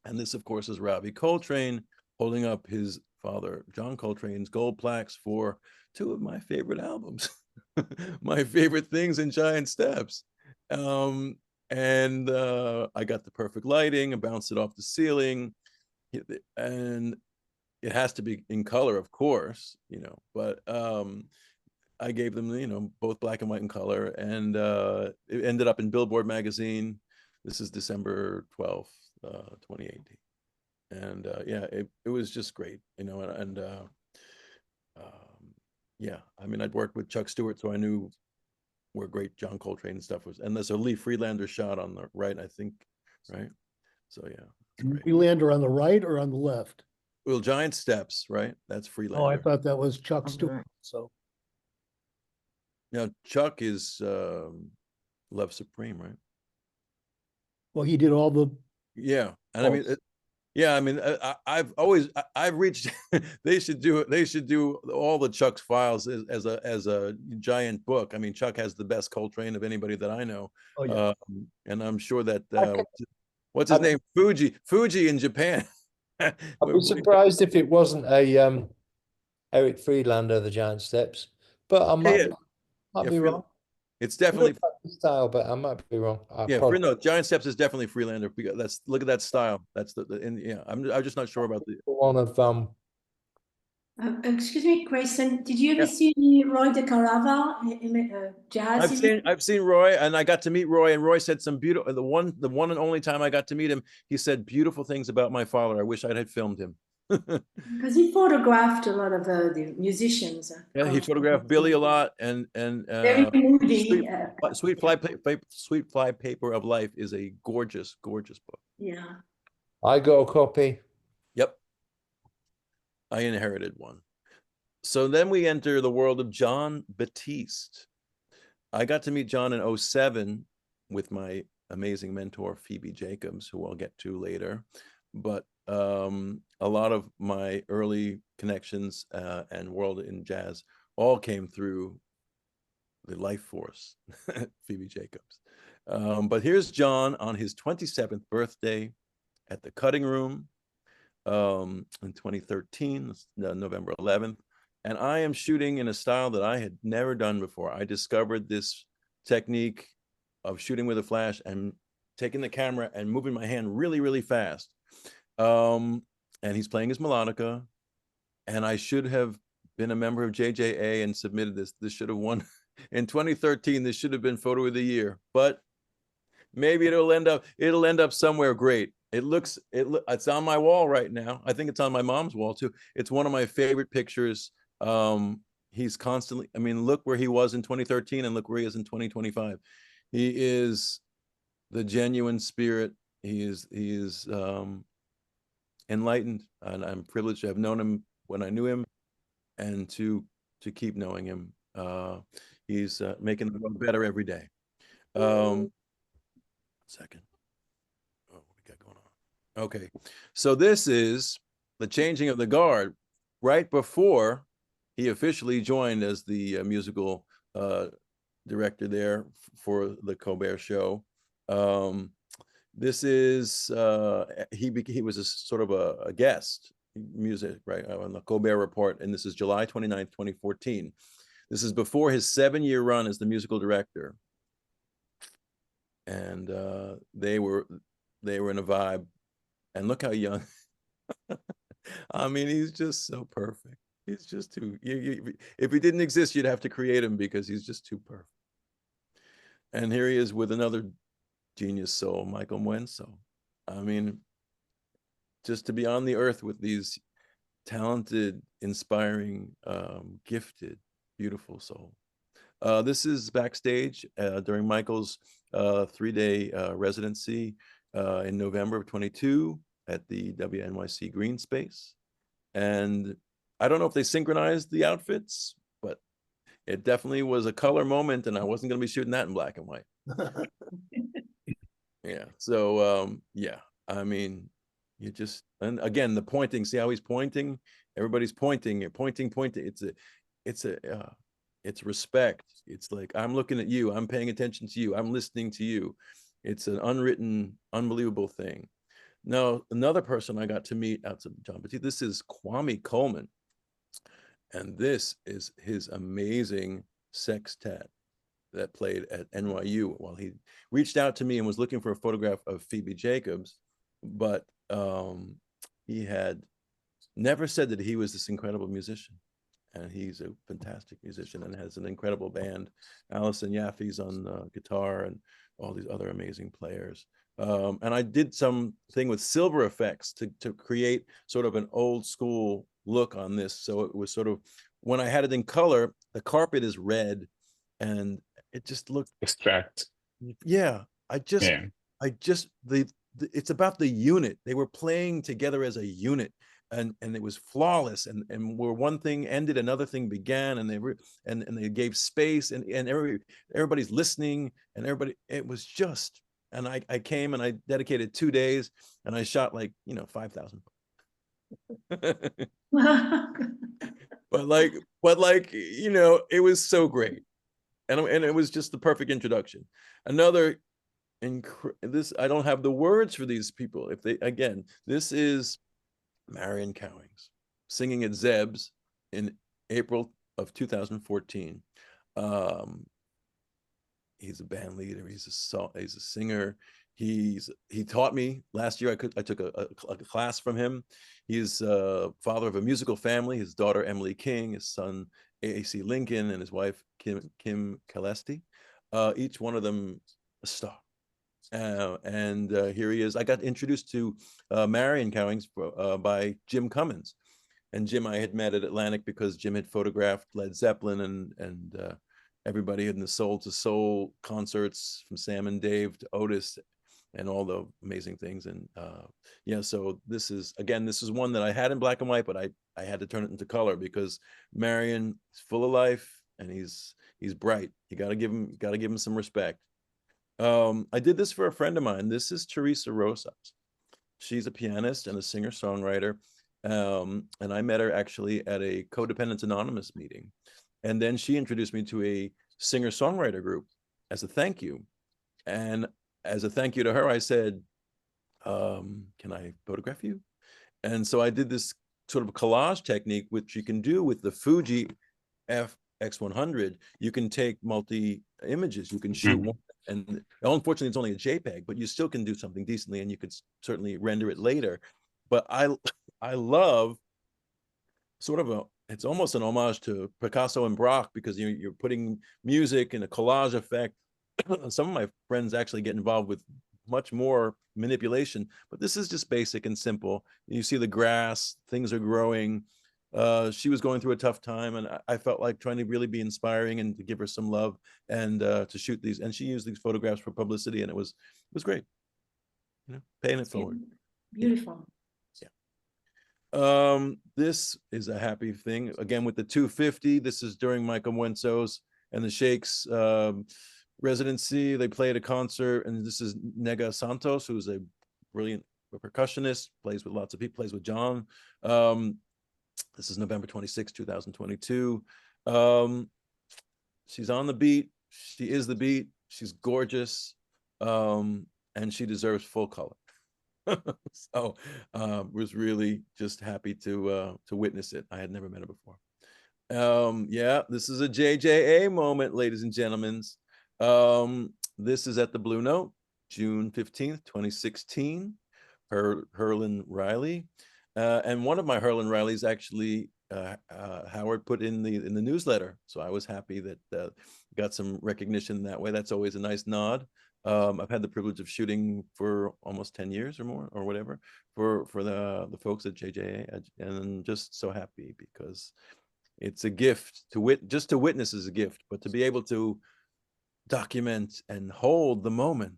And this, of course, is Ravi Coltrane holding up his father, John Coltrane's gold plaques for 2 of my favorite albums, My Favorite Things and Giant Steps. I got the perfect lighting, I bounced it off the ceiling, and it has to be in color, of course, but I gave them, both black and white and color, and it ended up in Billboard magazine. This is December 12th, 2018. And it was just great, yeah, I mean, I'd worked with Chuck Stewart, so I knew where great John Coltrane and stuff was. And there's a Lee Friedlander shot on the right, I think, right? So yeah. Friedlander on the right or on the left? Well, Giant Steps, right? That's Oh, I Freelander. thought that was Chuck Okay. Stewart. So Now Chuck is Love Supreme, right? well, he did all the Yeah, and I mean, yeah, I mean, I've reached. They should do it. They should do all the Chuck's files as a giant book. I mean, Chuck has the best Coltrane of anybody that I know. Oh, yeah. And I'm sure that what's his name? Fuji in Japan. I'd be surprised if it wasn't a Eric Friedlander, The Giant Steps, but I might be wrong. It's definitely style, but I might be wrong. No, Giant Steps is definitely Freelander because look at that style. That's I'm just not sure about the one of Excuse me, Grayson, did you ever see Roy de Carava jazz? I've seen Roy, and I got to meet Roy, and Roy said some beautiful. The one and only time I got to meet him, he said beautiful things about my father. I wish I had filmed him. Because he photographed a lot of the musicians. Yeah, he photographed Billy a lot, and very moody. Sweet Fly Paper of Life is a gorgeous book. Yeah, I got a copy. Yep, I inherited one. So then we enter the world of John Batiste. I got to meet John in 2007 with my amazing mentor Phoebe Jacobs, who I'll get to later, but a lot of my early connections and world in jazz all came through the life force, Phoebe Jacobs. But here's John on his 27th birthday at the Cutting Room in 2013, November 11th. And I am shooting in a style that I had never done before. I discovered this technique of shooting with a flash and taking the camera and moving my hand really, really fast. And he's playing his melodica, and I should have been a member of JJA and submitted this. This should have won in 2013. This should have been photo of the year, but maybe it'll end up somewhere great. It's on my wall right now. I think it's on my mom's wall too. It's one of my favorite pictures. He's constantly, I mean, look where he was in 2013 and look where he is in 2025. He is the genuine spirit. He is enlightened, and I'm privileged to have known him when I knew him and to keep knowing him. He's making the world better every day. Second. Oh, what we got going on? Okay. So this is the changing of the guard right before he officially joined as the musical director there for the Colbert Show. This is he was a sort of a guest music right on the Colbert Report, and this is July 29th, 2014. This is before his 7-year run as the musical director, and they were in a vibe. And look how young. I mean, he's just so perfect. He's just too. If he didn't exist, you'd have to create him because he's just too perfect. And here he is with another genius soul, Michael Muenzo. I mean, just to be on the earth with these talented, inspiring, gifted, beautiful souls. This is backstage during Michael's 3-day residency in November of 22 at the WNYC Green Space. And I don't know if they synchronized the outfits, but it definitely was a color moment, and I wasn't going to be shooting that in black and white. Yeah. So, yeah, I mean, you just, and again, the pointing, see how he's pointing? Everybody's pointing, pointing. It's respect. It's like, I'm looking at you. I'm paying attention to you. I'm listening to you. It's an unwritten, unbelievable thing. Now, another person I got to meet outside of John Batiste, this is Kwame Coleman. And this is his amazing sextet that played at NYU. While he reached out to me and was looking for a photograph of Phoebe Jacobs, but he had never said that he was this incredible musician. And he's a fantastic musician and has an incredible band. Allison Yaffe's on guitar and all these other amazing players. And I did something with silver effects to create sort of an old school look on this. So it was sort of, when I had it in color, the carpet is red and it just looked Extract. Yeah. It's about the unit. They were playing together as a unit. and it was flawless, and where one thing ended, another thing began, and they gave space, and everybody's listening, and everybody, it was just, and I came and I dedicated 2 days, and I shot like 5,000. but like it was so great, and it was just the perfect introduction. Another this, I don't have the words for these people. If they, again, this is Marion Cowings singing at Zeb's in April of 2014. He's a band leader. He's a singer. He taught me last year. I took a class from him. He's father of a musical family. His daughter Emily King, his son A.C. Lincoln, and his wife Kim Kalesti. Each one of them a star. And here he is. I got introduced to Marion Cowings by Jim Cummins, and Jim I had met at Atlantic because Jim had photographed Led Zeppelin and everybody in the Soul to Soul concerts, from Sam and Dave to Otis, and all the amazing things. And yeah, so this is one that I had in black and white, but I had to turn it into color because Marion is full of life, and he's bright. You got to give him some respect. I did this for a friend of mine. This is Teresa Rosas. She's a pianist and a singer-songwriter. And I met her actually at a Codependence Anonymous meeting. And then she introduced me to a singer-songwriter group as a thank you. And as a thank you to her, I said, can I photograph you? And so I did this sort of collage technique, which you can do with the Fuji FX100. You can take multi images. You can shoot one. And unfortunately, it's only a JPEG, but you still can do something decently, and you could certainly render it later. But I love sort of it's almost an homage to Picasso and Braque, because you're putting music in a collage effect. Some of my friends actually get involved with much more manipulation, but this is just basic and simple. You see the grass, things are growing. She was going through a tough time, and I felt like trying to really be inspiring and to give her some love, and to shoot these. And she used these photographs for publicity, and it was great. Paying it forward. Beautiful. Yeah. This is a happy thing again with the 250. This is during Michael Wenso's and the Shakes residency. They played a concert, and this is Nega Santos, who's a brilliant percussionist, plays with lots of people, plays with John. This is November 26, 2022. She's on the beat. She is the beat. She's gorgeous. And she deserves full color. So was really just happy to witness it. I had never met her before. Yeah, this is a JJA moment, ladies and gentlemen. This is at the Blue Note, June 15th, 2016. Herlin Riley. And one of my Herlin Rileys actually Howard put in the newsletter, so I was happy that got some recognition that way. That's always a nice nod. I've had the privilege of shooting for almost 10 years or more, or whatever, for the folks at JJA, and I'm just so happy because it's a gift just to witness is a gift, but to be able to document and hold the moment.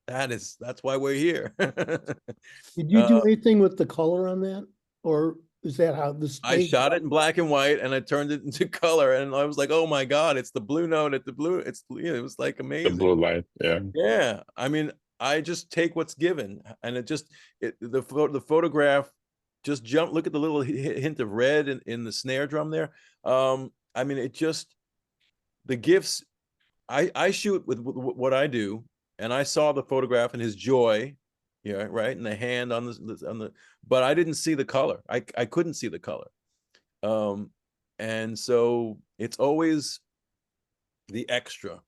That's why we're here. Did you do anything with the color on that, or is that how this? I shot it in black and white, and I turned it into color, and I was like, "Oh my God, it's the Blue Note at the Blue." It was like amazing. The blue light, yeah. Yeah, I mean, I just take what's given, and the photograph just jump. Look at the little hint of red in the snare drum there. I mean, the gifts. I shoot with what I do. And I saw the photograph and his joy, yeah, right, and the hand on the, but I didn't see the color. I couldn't see the color, and so it's always the extra.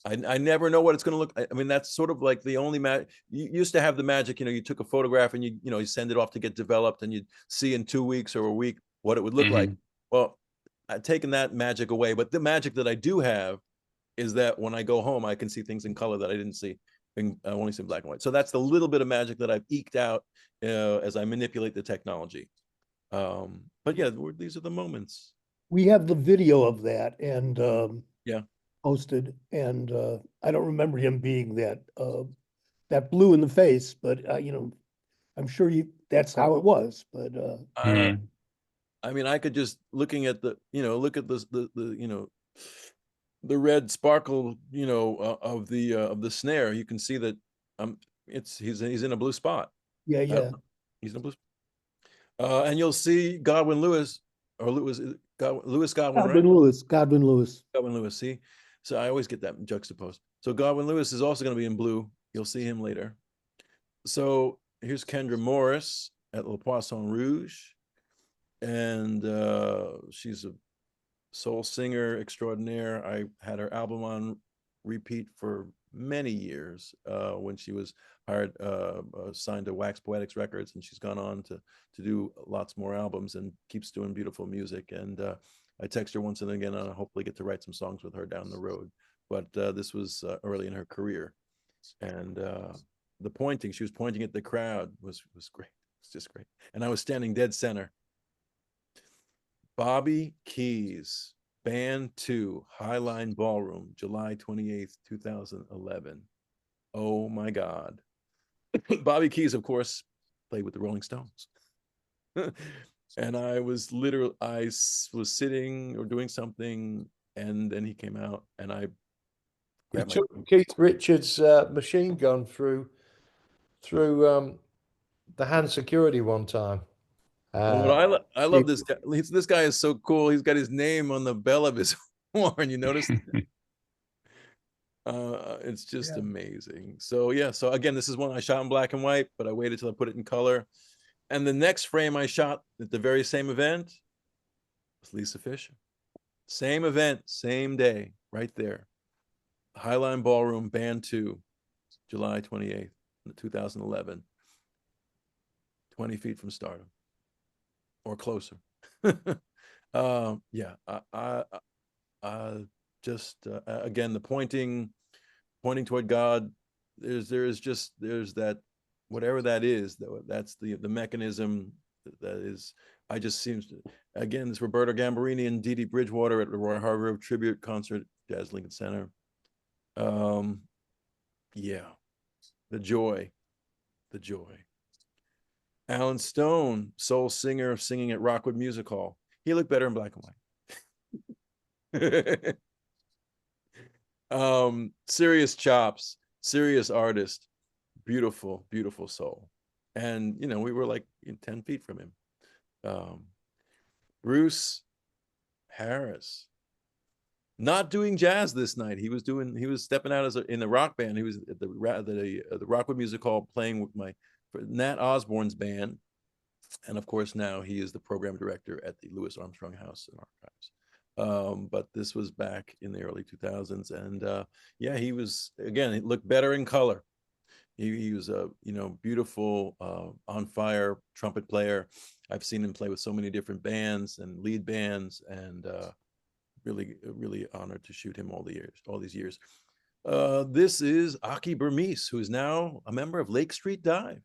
I never know what it's going to look. I mean, that's sort of like the only magic. You used to have the magic. You took a photograph and you send it off to get developed, and you'd see in 2 weeks or a week what it would look like. Well, I've taken that magic away, but the magic that I do have is that when I go home, I can see things in color that I didn't see. I only see black and white. So that's the little bit of magic that I've eked out as I manipulate the technology. But yeah, these are the moments. We have the video of that and yeah, posted, and I don't remember him being that blue in the face, but I'm sure that's how it was, but I mean, I could just looking at the, look at the the red sparkle, of the snare. You can see that he's in a blue spot. yeah. He's in a blue spot. And you'll see Godwin Lewis, or Lewis Godwin, right? Godwin Lewis. See, so I always get that juxtaposed. So Godwin Lewis is also going to be in blue. You'll see him later. So here's Kendra Morris at Le Poisson Rouge, and she's a soul singer extraordinaire. I had her album on repeat for many years when she was hired, signed to Wax Poetics Records, and she's gone on to do lots more albums and keeps doing beautiful music. And I text her once and again, and I hopefully get to write some songs with her down the road. But this was early in her career, and the pointing, she was pointing at the crowd, was great. It's just great. And I was standing dead center. Bobby Keys, Band 2, Highline Ballroom, July 28th, 2011. Oh my God. Bobby Keys, of course, played with the Rolling Stones. And I was sitting or doing something, and then he came out, and I grabbed Keith Richards' machine gun through the hand security one time. I love this guy. This guy is so cool. He's got his name on the bell of his horn. You notice? It's just amazing. So yeah. So again, this is one I shot in black and white, but I waited till I put it in color. And the next frame I shot at the very same event was Lisa Fisher. Same event, same day, right there. Highline Ballroom, Band 2, July 28th, 2011. 20 feet from stardom. Or closer. Yeah, again, the pointing toward God. There's that, whatever that is, that's the mechanism that is. I just seems to, again, this Roberto Gambarini and Dee Dee Bridgewater at the Roy Hargrove tribute concert, Jazz Lincoln Center. Yeah, the joy. Alan Stone, soul singer, singing at Rockwood Music Hall. He looked better in black and white. Serious chops, serious artist, beautiful, beautiful soul. And, we were like 10 feet from him. Bruce Harris, not doing jazz this night. He was stepping out in the rock band. He was at the Rockwood Music Hall playing with Nat Osborne's band, and of course now he is the program director at the Louis Armstrong House and Archives. But this was back in the early 2000s, and yeah, he looked better in color. He was a beautiful, on fire trumpet player. I've seen him play with so many different bands and lead bands, and really honored to shoot him all these years. This is Aki Bermise, who is now a member of Lake Street Dive.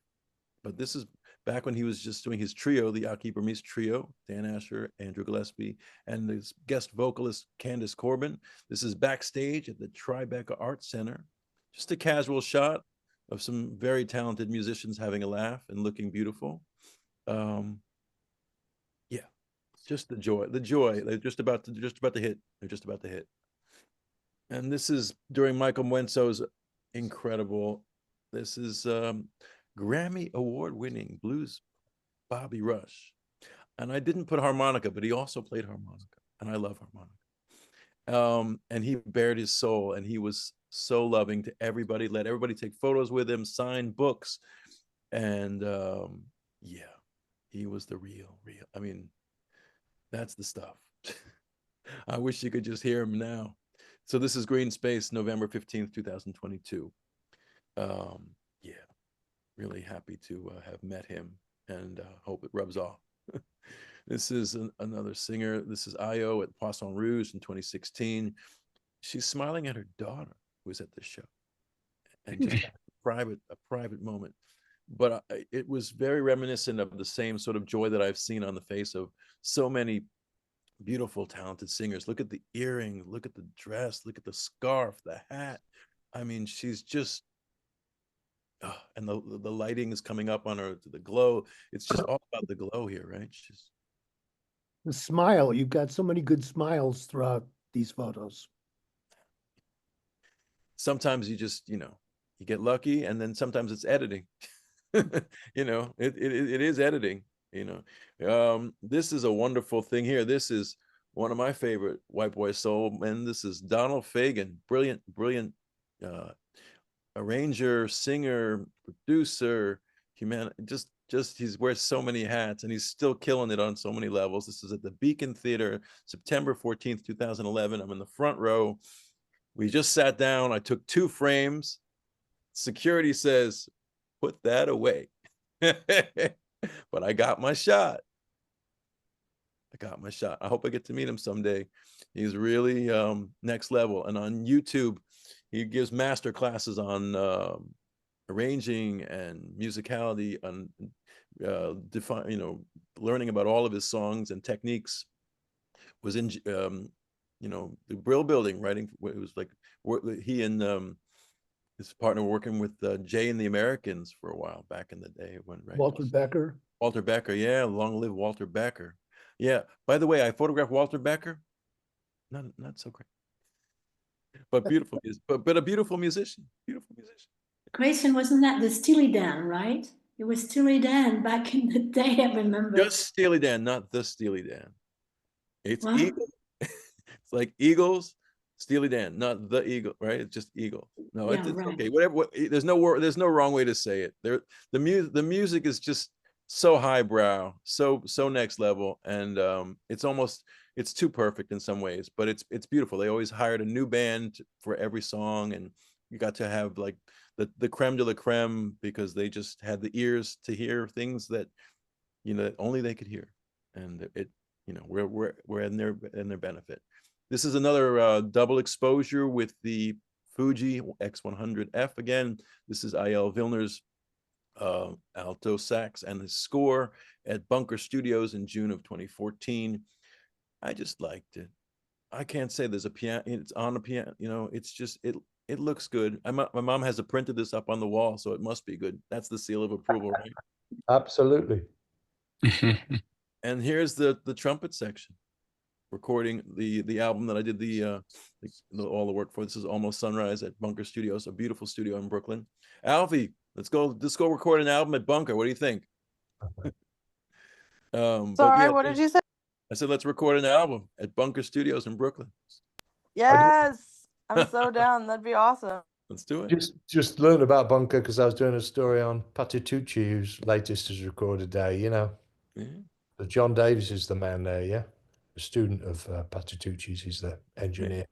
But this is back when he was just doing his trio, the Aki Bermise Trio, Dan Asher, Andrew Gillespie, and his guest vocalist, Candace Corbin. This is backstage at the Tribeca Arts Center. Just a casual shot of some very talented musicians having a laugh and looking beautiful. Yeah, just the joy. They're just about to hit. They're just about to hit. And this is during Michael Muenzo's incredible. This is Grammy Award-winning blues Bobby Rush. And I didn't put harmonica, but he also played harmonica, and I love harmonica. And he bared his soul, and he was so loving to everybody, let everybody take photos with him, sign books. And yeah, he was the real. I mean, that's the stuff. I wish you could just hear him now. So this is Green Space, November 15th, 2022. Yeah, really happy to have met him, and hope it rubs off. This is another singer. This is Io at Poisson Rouge in 2016. She's smiling at her daughter who was at the show, and just a private moment. But it was very reminiscent of the same sort of joy that I've seen on the face of so many beautiful, talented singers. Look at the earring, look at the dress, look at the scarf, the hat. I mean, she's just and the lighting is coming up on her, the glow. It's just all about the glow here, right? She's The smile, you've got so many good smiles throughout these photos. Sometimes you just, you get lucky, and then sometimes it's editing. It is editing. This is a wonderful thing here. This is one of my favorite white boy soul men. This is Donald Fagen, brilliant arranger, singer, producer, just he wears so many hats, and he's still killing it on so many levels. This is at the Beacon Theater, September 14th, 2011. I'm in the front row. We just sat down. I took 2 frames. Security says, put that away. But I got my shot. I hope I get to meet him someday. He's really next level. And on YouTube, he gives master classes on arranging and musicality, on learning about all of his songs and techniques. Was in the Brill Building writing. It was like he and his partner working with Jay and the Americans for a while back in the day when Walter Becker. Walter Becker, yeah, long live Walter Becker. Yeah. By the way, I photographed Walter Becker. Not so great, but beautiful, but a beautiful musician. Beautiful musician. Grayson, wasn't that the Steely Dan, right? It was Steely Dan back in the day, I remember. Just Steely Dan, not the Steely Dan. It's Eagles. It's like Eagles, Steely Dan, not the Eagle, right? It's just Eagle. No, Yeah, it's right. okay. Whatever. There's no wrong way to say it. The music is just so highbrow, so next level, and it's too perfect in some ways, but it's beautiful. They always hired a new band for every song, and you got to have like the creme de la creme, because they just had the ears to hear things that that only they could hear, and we're in their benefit. This is another double exposure with the Fuji X100F. Again, this is I.L. Vilner's alto sax and his score at Bunker Studios in June of 2014. I just liked it. I can't say there's a piano, it's on a piano, it's just, it looks good. My mom has printed this up on the wall, so it must be good. That's the seal of approval, right? Absolutely. And here's the trumpet section, recording the album that I did all the work for. This is Almost Sunrise at Bunker Studios, a beautiful studio in Brooklyn. Alfie, let's go record an album at Bunker. What do you think? Sorry, what did you say? I said, let's record an album at Bunker Studios in Brooklyn. Yes, I'm so down. That'd be awesome. Let's do it. Just learn about Bunker because I was doing a story on Patitucci, whose latest is recorded there. Yeah. But John Davis is the man there, yeah. A student of Patitucci's, he's the engineer.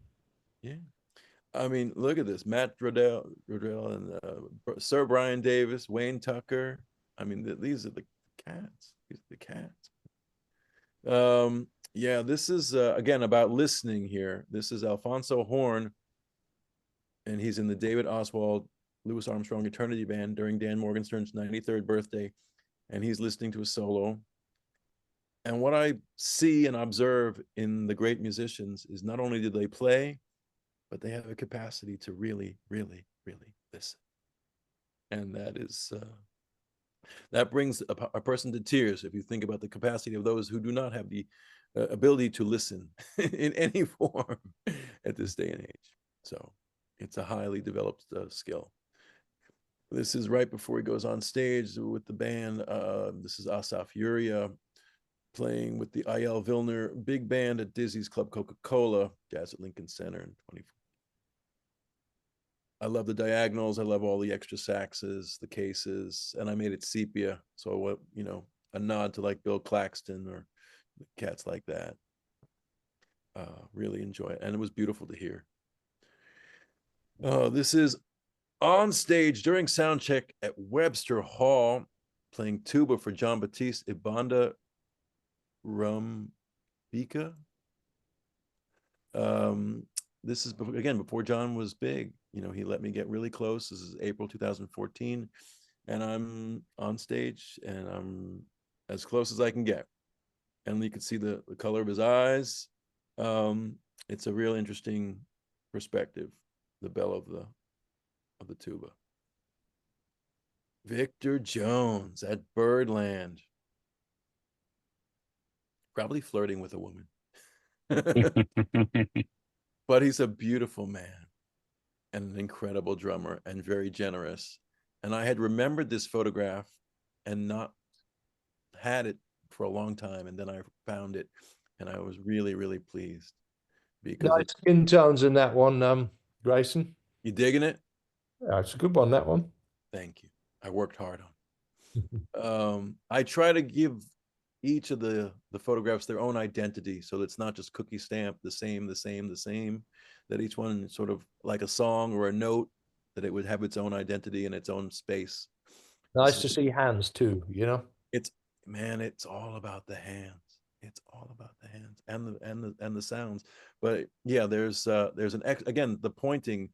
Yeah. I mean, look at this. Matt Rodell and Sir Brian Davis, Wayne Tucker. I mean, these are the cats. These are the cats. Yeah, this is again about listening here. This is Alfonso Horn, and he's in the David Oswald Louis Armstrong Eternity Band during Dan Morgenstern's 93rd birthday, and he's listening to a solo. And what I see and observe in the great musicians is not only do they play, but they have a capacity to really, really, really listen. And that is that brings a person to tears if you think about the capacity of those who do not have the ability to listen in any form at this day and age. So it's a highly developed skill. This is right before he goes on stage with the band. This is Asaf Yuria playing with the I.L. Vilner Big Band at Dizzy's Club Coca-Cola, Jazz at Lincoln Center in 2014. I love the diagonals. I love all the extra saxes, the cases, and I made it sepia. So, a nod to like Bill Claxton or cats like that. Really enjoy it. And it was beautiful to hear. This is on stage during sound check at Webster Hall, playing tuba for John Batiste Ibanda Rumbika. This is before John was big. He let me get really close. This is April 2014, and I'm on stage and I'm as close as I can get. And you can see the color of his eyes. It's a real interesting perspective, the bell of the tuba. Victor Jones at Birdland. Probably flirting with a woman. But he's a beautiful man and an incredible drummer and very generous. And I had remembered this photograph and not had it for a long time. And then I found it and I was really, really pleased because Nice skin tones in that one, Grayson. You digging it? Yeah, it's a good one, that one. Thank you. I worked hard on. I try to give each of the photographs their own identity, so it's not just cookie stamp, the same, that each one sort of like a song or a note, that it would have its own identity and its own space. Nice to see hands too, you know? It's all about the hands. It's all about the hands and the sounds. But yeah, there's again, the pointing,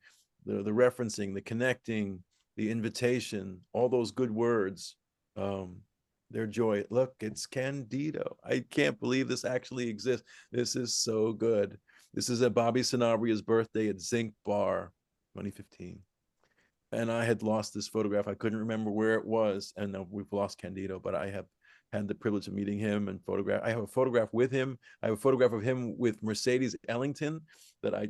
the referencing, the connecting, the invitation, all those good words. Their joy. Look, it's Candido. I can't believe this actually exists. This is so good. This is at Bobby Sanabria's birthday at Zinc Bar, 2015. And I had lost this photograph. I couldn't remember where it was. And we've lost Candido, but I have had the privilege of meeting him and photograph. I have a photograph with him. I have a photograph of him with Mercedes Ellington that I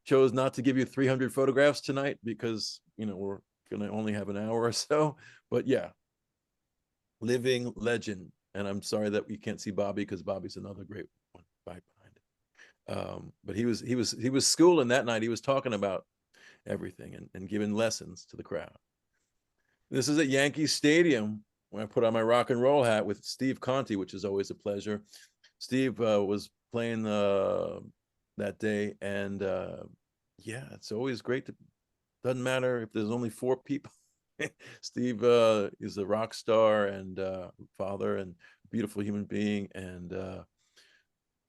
chose not to give you 300 photographs tonight because, we're going to only have an hour or so. But yeah, living legend. And I'm sorry that we can't see Bobby because Bobby's another great one right behind it. But he was schooling that night. He was talking about everything and giving lessons to the crowd. This is at Yankee Stadium when I put on my rock and roll hat with Steve Conti, which is always a pleasure. Steve was playing that day, and yeah, it's always great. Doesn't matter if there's only 4 people. Steve is a rock star and father and beautiful human being and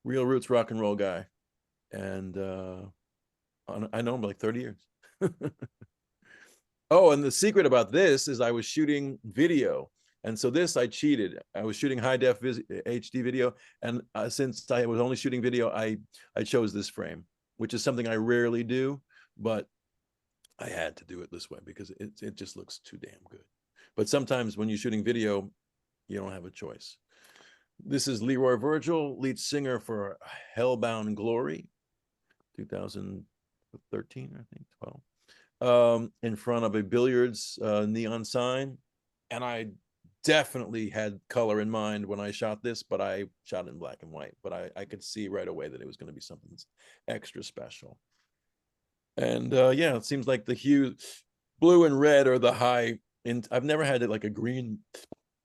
real roots rock and roll guy. And I know him like 30 years. Oh, and the secret about this is I was shooting video. And so this, I cheated. I was shooting high def HD video. And since I was only shooting video, I chose this frame, which is something I rarely do, but I had to do it this way because it just looks too damn good. But sometimes when you're shooting video, you don't have a choice. This is Leroy Virgil, lead singer for Hellbound Glory, 2013, I think, 12, in front of a billiards neon sign. And I definitely had color in mind when I shot this, but I shot in black and white. But I could see right away that it was going to be something that's extra special. And yeah, it seems like the hue, blue and red are the high. And I've never had it like a green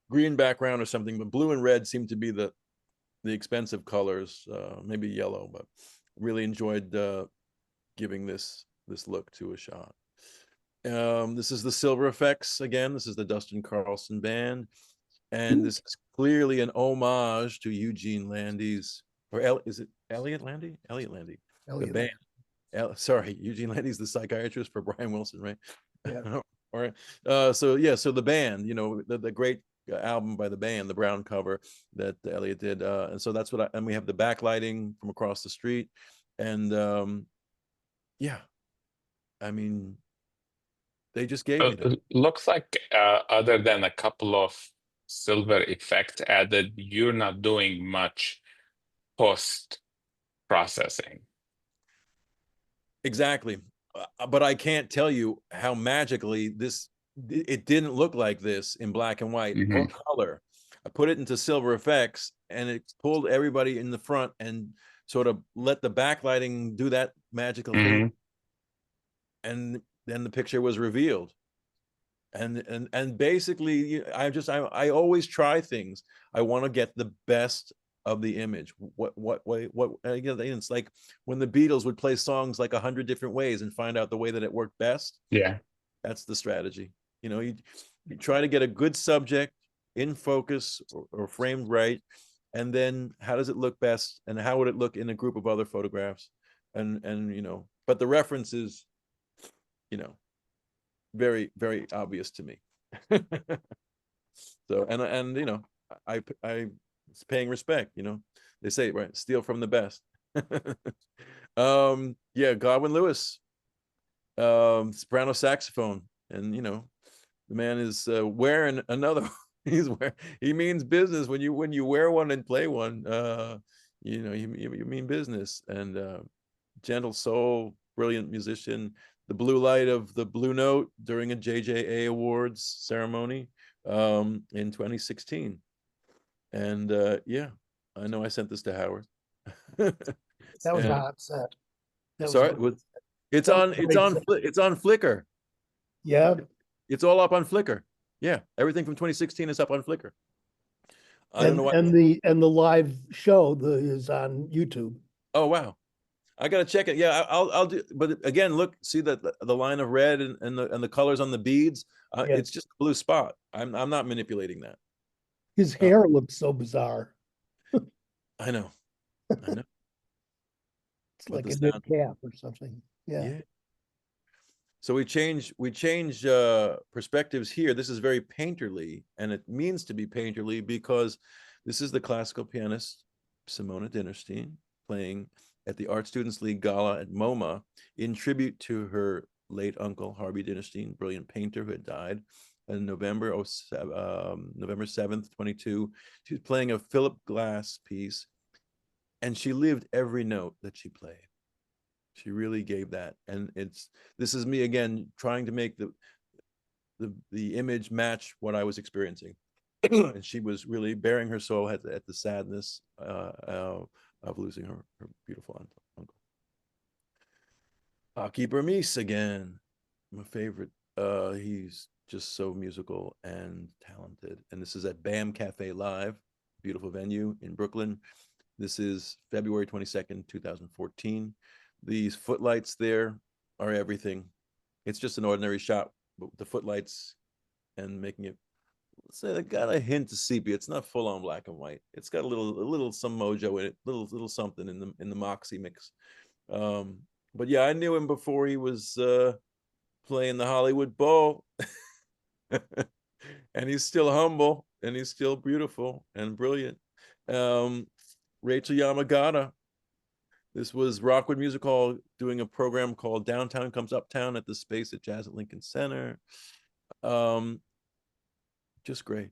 background or something, but blue and red seem to be the expensive colors. Maybe yellow, but really enjoyed giving this look to a shot. This is the Silver Effects again. This is the Dustin Carlson band, and this is clearly an homage to Eugene Landy's, or is it Elliot Landy? Elliot Landy, the band. Sorry, Eugene Landy's the psychiatrist for Brian Wilson, right? Yeah. All right. So yeah, so the band, the great album by the band, the brown cover that Elliot did, and so that's what and we have the backlighting from across the street, and yeah, I mean, they just gave me that. Looks like other than a couple of silver effects added, you're not doing much post processing. Exactly. But I can't tell you how magically it didn't look like this in black and white or color. I put it into Silver Effects and it pulled everybody in the front and sort of let the backlighting do that magical thing. And then the picture was revealed. And basically I always try things. I want to get the best of the image. What again, it's like when the Beatles would play songs like 100 different ways and find out the way that it worked best. Yeah, that's the strategy. You try to get a good subject in focus or framed right, and then how does it look best, and how would it look in a group of other photographs, and but the reference is very, very obvious to me. So and I it's paying respect. They say, right, steal from the best. Yeah, Godwin Lewis, soprano saxophone, and The man is wearing another. He means business when you wear one and play one. You mean business. And gentle soul, brilliant musician. The blue light of the Blue Note during a JJA Awards ceremony in 2016. And yeah, I know I sent this to Howard. That was a hot set. Sorry, it's on Flickr. Yeah. It's all up on Flickr. Yeah, everything from 2016 is up on Flickr. I don't know why. And the live show is on YouTube. Oh wow, I gotta check it. Yeah, I'll do. But again, look, see that the line of red and the colors on the beads. It's just a blue spot. I'm not manipulating that. His hair looks so bizarre. I know. It's like a knit cap or something. Yeah. So we change perspectives here. This is very painterly, and it means to be painterly because this is the classical pianist Simona Dinnerstein playing at the Art Students League Gala at MoMA in tribute to her late uncle, Harvey Dinnerstein, brilliant painter who had died in November 7th, 22. She was playing a Philip Glass piece, and she lived every note that she played. She really gave that. And this is me again, trying to make the image match what I was experiencing. And she was really bearing her soul at the sadness of losing her beautiful uncle. Aki Burmese again, my favorite. He's just so musical and talented. And this is at BAM Cafe Live, beautiful venue in Brooklyn. This is February 22nd, 2014. These footlights there are everything. It's just an ordinary shot, but the footlights and making it, let's say, they got a hint of sepia. It's not full on black and white. It's got a little some mojo in it, little something in the Moxie mix. But yeah, I knew him before he was playing the Hollywood Bowl, and he's still humble and he's still beautiful and brilliant. Rachel Yamagata. This was Rockwood Music Hall doing a program called Downtown Comes Uptown at the space at Jazz at Lincoln Center. Just great.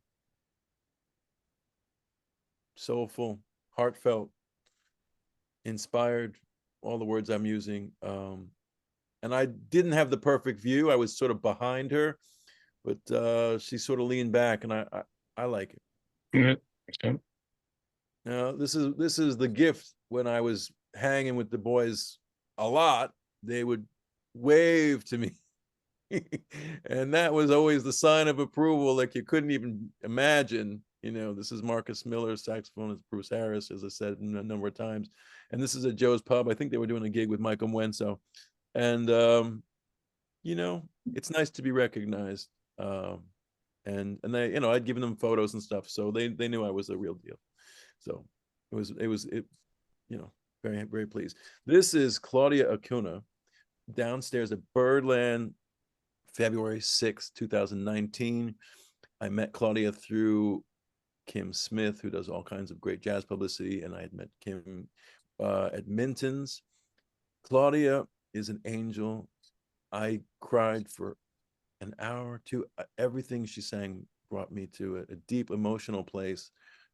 Soulful, heartfelt, inspired, all the words I'm using. And I didn't have the perfect view. I was sort of behind her, but she sort of leaned back, and I like it. Now, this is the gift. When I was hanging with the boys a lot, they would wave to me. And that was always the sign of approval, like you couldn't even imagine. This is Marcus Miller, saxophonist, Bruce Harris, as I said a number of times. And this is at Joe's Pub. I think they were doing a gig with Michael Wenso. And, it's nice to be recognized. And they, I'd given them photos and stuff. So they knew I was the real deal. So it was very, very pleased. This is Claudia Acuna downstairs at Birdland, February 6th, 2019. I met Claudia through Kim Smith, who does all kinds of great jazz publicity, and I had met Kim at Minton's. Claudia is an angel. I cried for an hour or two. Everything she sang brought me to a deep emotional place.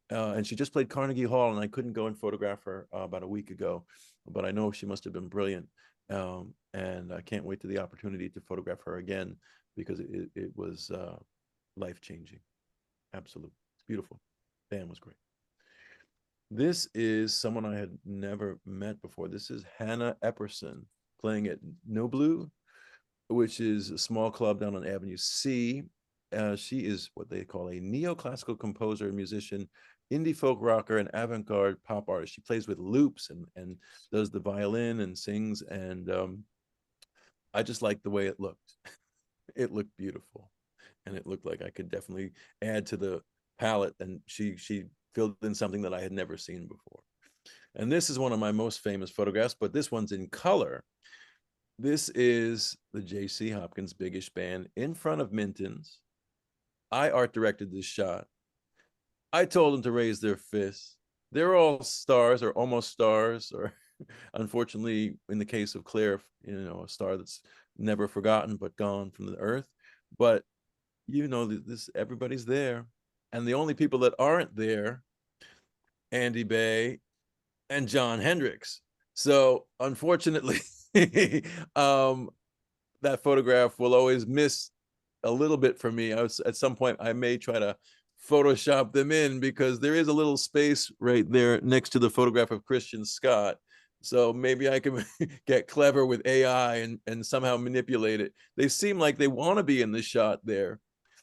And she just played Carnegie Hall, and I couldn't go and photograph her about a week ago, but I know she must have been brilliant. And I can't wait to the opportunity to photograph her again, because it was life-changing. Absolutely. It's beautiful. Bam was great. This is someone I had never met before. This is Hannah Epperson playing at No Blue, which is a small club down on Avenue C. She is what they call a neoclassical composer and musician, indie folk rocker, and avant-garde pop artist. She plays with loops and does the violin and sings. And I just liked the way it looked. It looked beautiful. And it looked like I could definitely add to the palette. And she filled in something that I had never seen before. And this is one of my most famous photographs, but this one's in color. This is the J.C. Hopkins Big-ish Band in front of Minton's. I art directed this shot. I told them to raise their fists. They're all stars, or almost stars, or unfortunately, in the case of Claire, a star that's never forgotten but gone from the earth. But you know, this everybody's there. And the only people that aren't there, Andy Bay and John Hendricks. So unfortunately, that photograph will always miss a little bit for me. At some point, I may try to Photoshop them in, because there is a little space right there next to the photograph of Christian Scott. So maybe I can get clever with AI and somehow manipulate it. They seem like they want to be in the shot there.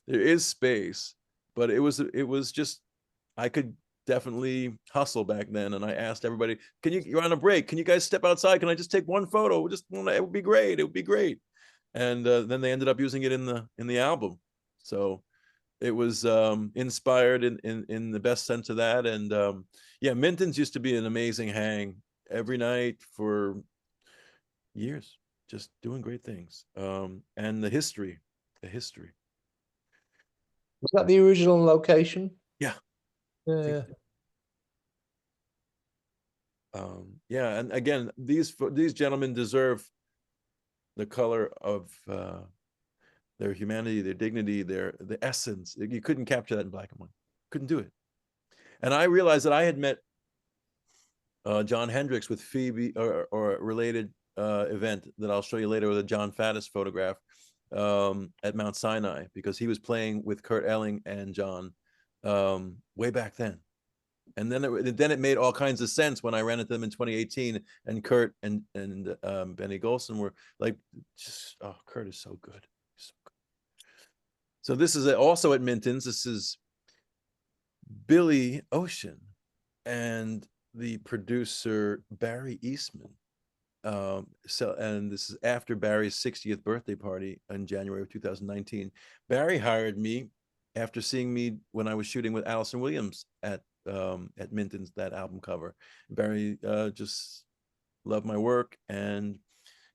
There is space, but it was just, I could definitely hustle back then. And I asked everybody, you're on a break. Can you guys step outside? Can I just take one photo? It would be great. It would be great. And then they ended up using it in the album. So it was inspired in the best sense of that. And yeah, Minton's used to be an amazing hang every night for years, just doing great things. And the history. Was that the original location? Yeah. Yeah. Yeah, and again, these gentlemen deserve the color of their humanity, their dignity, the essence. You couldn't capture that in black and white. Couldn't do it. And I realized that I had met John Hendricks with Phoebe, or a related event that I'll show you later, with a John Faddis photograph at Mount Sinai, because he was playing with Kurt Elling and John way back then. And then it made all kinds of sense when I ran into them in 2018, and Kurt and Benny Golson were like, just, oh, Kurt is so good. So good. So this is also at Minton's. This is Billy Ocean and the producer Barry Eastman. And this is after Barry's 60th birthday party in January of 2019. Barry hired me after seeing me when I was shooting with Allison Williams at Minton's, that album cover. Barry just loved my work and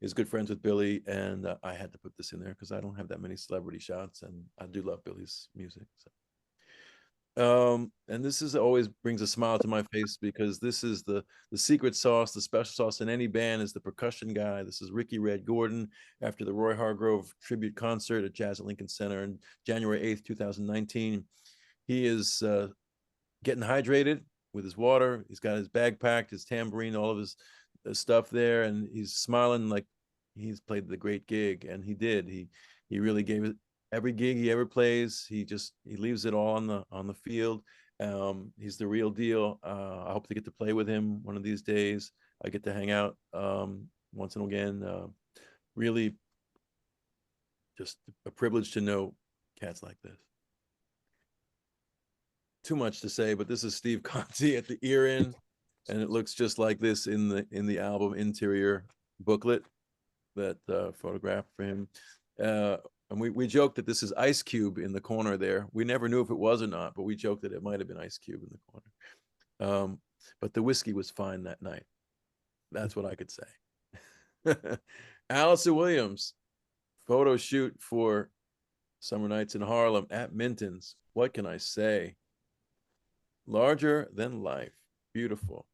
is good friends with Billy, and I had to put this in there because I don't have that many celebrity shots, and I do love Billy's music. So. And this always brings a smile to my face, because this is the secret sauce, the special sauce in any band, is the percussion guy. This is Ricky Red Gordon, after the Roy Hargrove tribute concert at Jazz at Lincoln Center on January 8th, 2019. He is getting hydrated with his water. He's got his bag packed, his tambourine, all of his stuff there, and he's smiling like he's played the great gig. And he did. He really gave it. Every gig he ever plays, he leaves it all on the field. He's the real deal. I hope to get to play with him one of these days. I get to hang out once and again. Really, just a privilege to know cats like this. Too much to say, but this is Steve Conti at the ear in, and it looks just like this in the album interior booklet, that photograph for him. And we joked that this is Ice Cube in the corner there. We never knew if it was or not, but we joked that it might have been Ice Cube in the corner. But the whiskey was fine that night. That's what I could say. Allison Williams, photo shoot for Summer Nights in Harlem at Minton's. What can I say? Larger than life. Beautiful.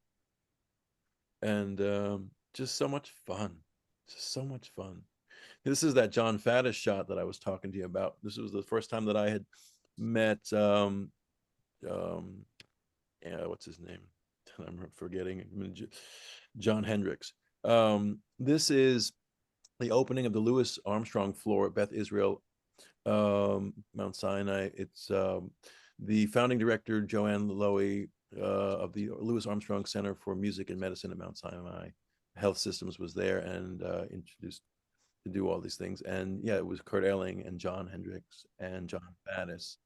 And just so much fun. Just so much fun. This is that John Faddis shot that I was talking to you about. This was the first time that I had met what's his name? I'm forgetting. John Hendricks. This is the opening of the Louis Armstrong floor at Beth Israel, Mount Sinai. It's the founding director, Joanne Lowy, of the Louis Armstrong Center for Music and Medicine at Mount Sinai Health Systems, was there and introduced to do all these things. And yeah, it was Kurt Elling and John Hendricks and John Faddis.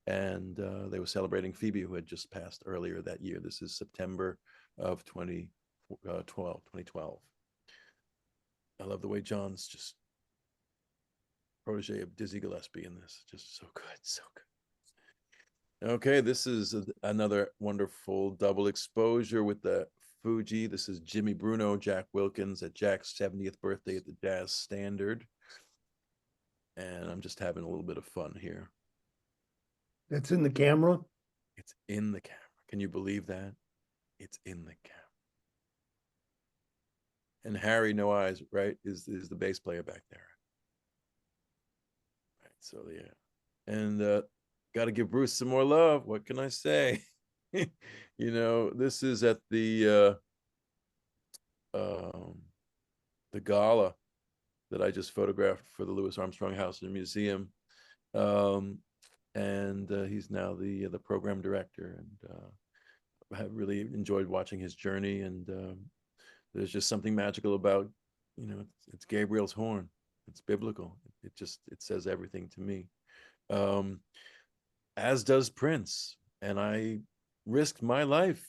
And they were celebrating Phoebe, who had just passed earlier that year. This is September of 2012. I love the way John's just protege of Dizzy Gillespie in this. Just so good, so good. Okay, this is another wonderful double exposure with the Fuji. This is Jimmy Bruno, Jack Wilkins at Jack's 70th birthday at the Jazz Standard. And I'm just having a little bit of fun here. That's in the camera? It's in the camera. Can you believe that? It's in the camera. And Harry No Eyes, right, is the bass player back there. Right, so yeah. and got to give Bruce some more love. What can I say? You know, this is at the gala that I just photographed for the Louis Armstrong House and Museum. And he's now the program director, and I have really enjoyed watching his journey. And there's just something magical about, you know, it's Gabriel's horn. It's biblical. It says everything to me. As does Prince. And I risked my life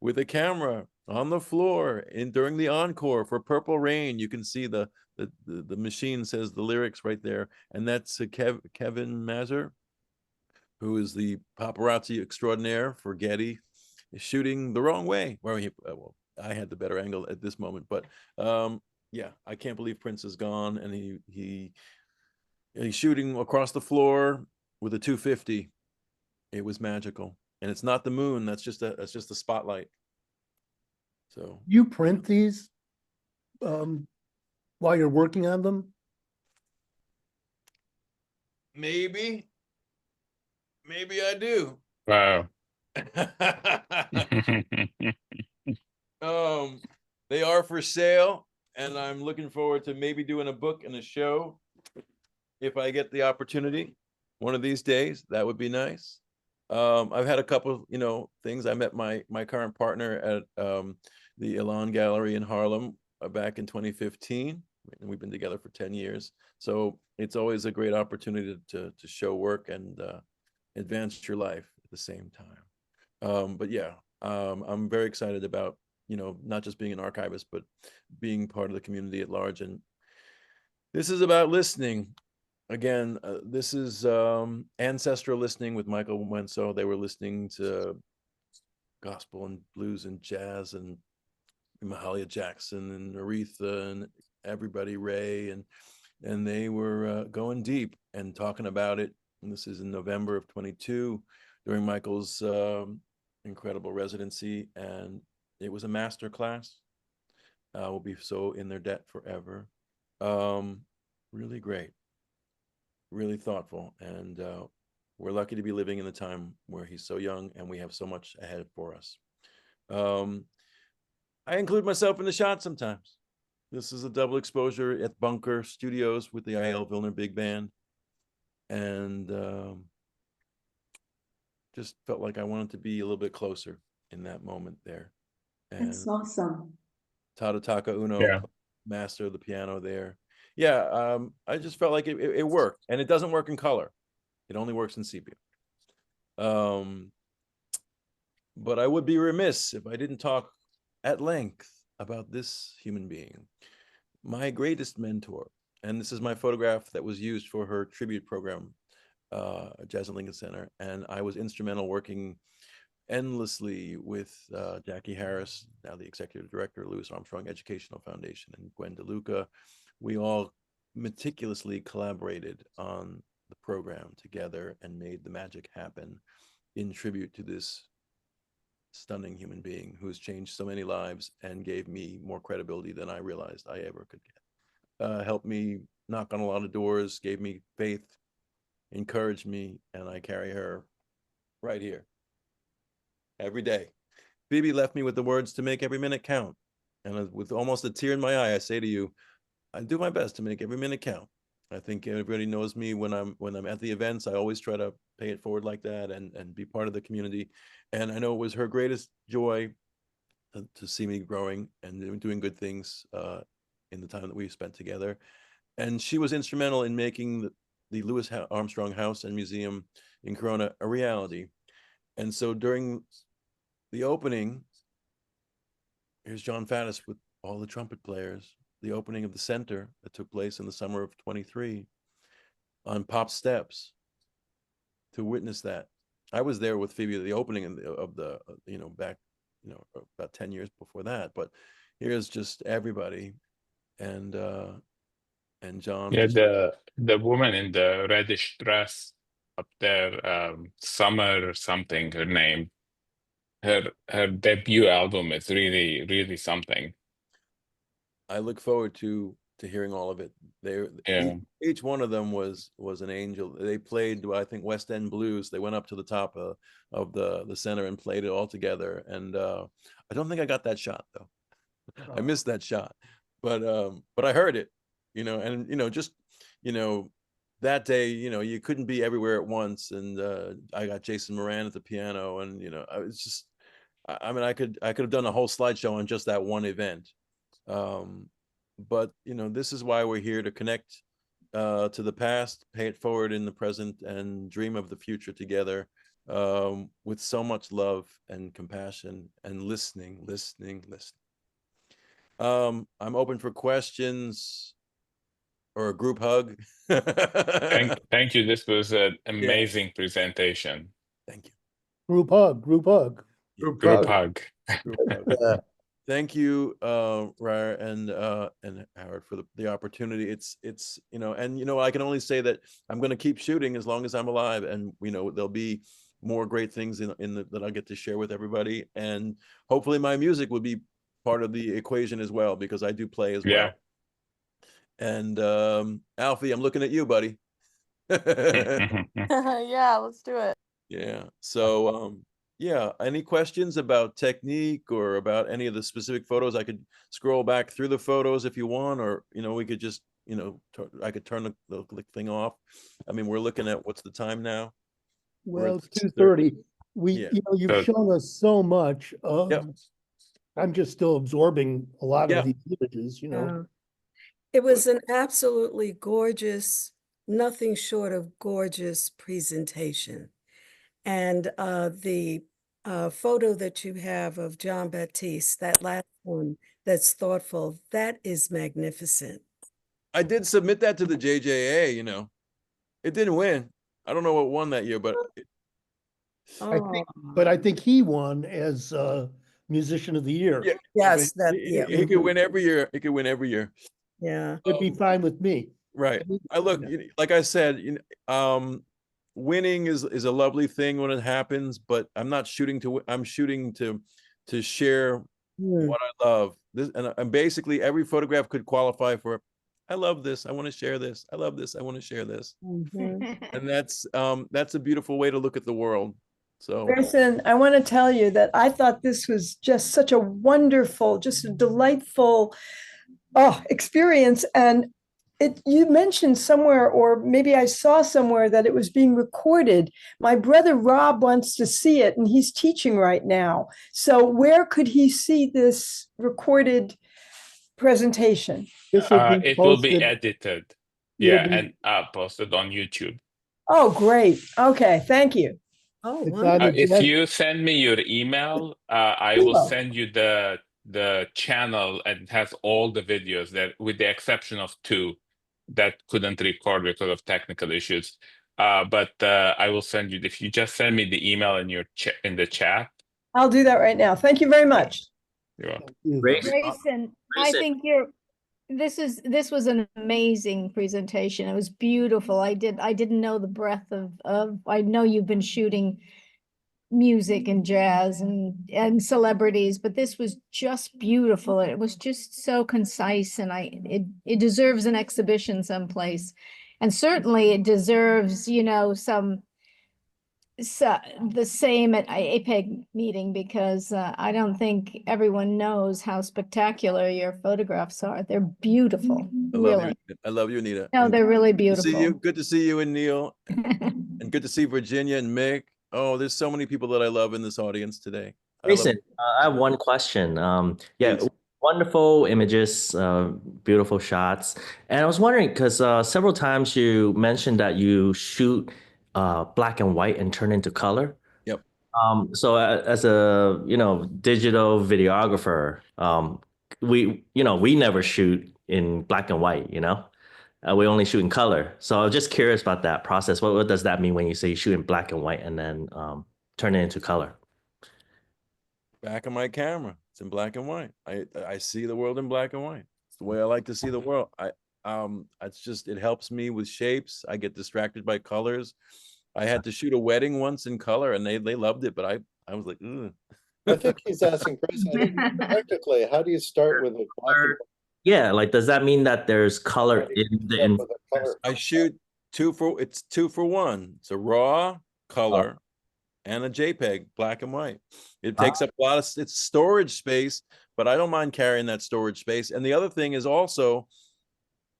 with a camera on the floor during the encore for Purple Rain. You can see the machine says the lyrics right there, and that's Kevin Mazur, who is the paparazzi extraordinaire for Getty, shooting the wrong way. Well, I had the better angle at this moment, but yeah, I can't believe Prince is gone, and he's shooting across the floor with a 250. It was magical, and it's not the moon. That's just a spotlight. So you print these while you're working on them? Maybe I do. Wow. They are for sale, and I'm looking forward to maybe doing a book and a show if I get the opportunity one of these days. That would be nice. I've had a couple, you know, things. I met my current partner at the Elan Gallery in Harlem back in 2015, and we've been together for 10 years. So it's always a great opportunity to show work and advance your life at the same time. But yeah, I'm very excited about, you know, not just being an archivist, but being part of the community at large. And this is about listening. Again, this is ancestral listening with Michael Wenso. They were listening to gospel and blues and jazz and Mahalia Jackson and Aretha and everybody, Ray, and they were going deep and talking about it. And this is in November of 22 during Michael's incredible residency, and it was a master class. We'll be so in their debt forever. Really great, really thoughtful, and we're lucky to be living in the time where he's so young and we have so much ahead for us. I include myself in the shot sometimes. This is a double exposure at Bunker Studios with the I.L. Vilner Big Band, and just felt like I wanted to be a little bit closer in that moment there. And That's awesome. Tadutaka Uno, master of the piano there. Yeah, I just felt like it worked, and it doesn't work in color. It only works in sepia. But I would be remiss if I didn't talk at length about this human being, my greatest mentor. And this is my photograph that was used for her tribute program, Jazz at Lincoln Center. And I was instrumental working endlessly with Jackie Harris, now the executive director of Louis Armstrong Education Foundation, and Gwen DeLuca. We all meticulously collaborated on the program together and made the magic happen in tribute to this stunning human being who has changed so many lives and gave me more credibility than I realized I ever could get. Helped me knock on a lot of doors, gave me faith, encouraged me, and I carry her right here every day. Phoebe left me with the words to make every minute count. And with almost a tear in my eye, I say to you, I do my best to make every minute count. I think everybody knows me when I'm at the events. I always try to pay it forward like that and be part of the community. And I know it was her greatest joy to see me growing and doing good things in the time that we spent together. And she was instrumental in making the Louis Armstrong House and Museum in Corona a reality. And so during the opening, here's John Faddis with all the trumpet players, the opening of the center that took place in the summer of 23 on Pop Steps to witness that. I was there with Phoebe at the opening of the back, about 10 years before that, but here's just everybody and John. Yeah, the woman in the reddish dress up there, Summer something, her name. Her debut album is really, really something. I look forward to hearing all of it. Yeah. Each one of them was an angel. They played, I think, West End blues. They went up to the top of the center and played it all together. And I don't think I got that shot though. I missed that shot, but I heard it, and just that day, you couldn't be everywhere at once. And I got Jason Moran at the piano, and I was just, I mean, I could have done a whole slideshow on just that one event. But this is why we're here, to connect to the past, pay it forward in the present, and dream of the future together, with so much love and compassion and listening. I'm open for questions or a group hug. Thank you. This was an amazing presentation. Thank you. Group hug. Group hug. Thank you, Hrayr and Howard, for the opportunity. It's and I can only say that I'm going to keep shooting as long as I'm alive, and there'll be more great things that I'll get to share with everybody, and hopefully my music will be part of the equation as well, because I do play as well. And Alfie, I'm looking at you, buddy. Yeah, let's do it. Yeah. So any questions about technique or about any of the specific photos? I could scroll back through the photos if you want, or we could just I could turn the thing off. I mean, we're looking at, what's the time now? Well, it's 2:30. You've shown us so much. I'm just still absorbing a lot of these images, It was an absolutely gorgeous, nothing short of gorgeous presentation. And the photo that you have of John Baptiste, that last one that's thoughtful, that is magnificent. I did submit that to the JJA, it didn't win. I don't know what won that year, but I think he won as Musician of the Year. Yeah. Yes, he could win every year. He could win every year. Yeah, it'd be fine with me. Right. I look, like I said, winning is a lovely thing when it happens, but I'm not shooting to. I'm shooting to share what I love. This, and basically every photograph could qualify for, I love this, I want to share this. I love this, I want to share this. And that's a beautiful way to look at the world. So Grayson, I want to tell you that I thought this was just such a wonderful, just a delightful experience. And you mentioned somewhere, or maybe I saw somewhere, that it was being recorded. My brother Rob wants to see it, and he's teaching right now. So where could he see this recorded presentation? It will be edited. And posted on YouTube. Oh, great. Okay, thank you. Oh, if you send me your email, I will send you the channel, and it has all the videos there, with the exception of 2 that couldn't record because of technical issues. But I will send you, if you just send me the email in the chat. I'll do that right now. Thank you very much. You're welcome. Grayson, I think this was an amazing presentation. It was beautiful. I didn't know the breadth of I know you've been shooting music and jazz and celebrities, but this was just beautiful. It was just so concise, and it deserves an exhibition someplace. And certainly it deserves, the same at APEG meeting, because I don't think everyone knows how spectacular your photographs are. They're beautiful. I love you, Anita. No, they're really beautiful. Good to see you and Neil, and good to see Virginia and Mick. Oh, there's so many people that I love in this audience today. Grayson, I have one question. Wonderful images, beautiful shots. And I was wondering, because several times you mentioned that you shoot black and white and turn into color. Yep. So as a digital videographer, we never shoot in black and white. We only shoot in color. So I was just curious about that process. What does that mean when you say you shoot in black and white and then turn it into color? Back of my camera, it's in black and white. I see the world in black and white. It's the way I like to see the world. It helps me with shapes. I get distracted by colors. I had to shoot a wedding once in color, and they loved it, but I was like, ugh. I think he's asking Grayson, practically, how do you start with a black and white Yeah, like does that mean that there's color in the I shoot it's 2-for-1. It's a raw color and a JPEG, black and white. It takes up a lot of it's storage space, but I don't mind carrying that storage space. And the other thing is also,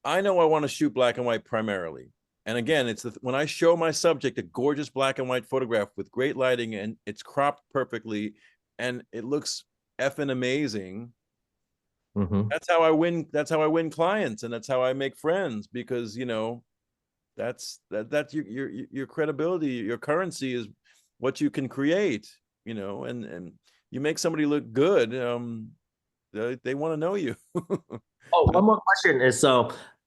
I know I want to shoot black and white primarily. And again, it's when I show my subject a gorgeous black and white photograph with great lighting and it's cropped perfectly and it looks effing amazing. That's how I win. That's how I win clients, and that's how I make friends. Because that's your credibility, your currency is what you can create. And you make somebody look good. They want to know you. One more question is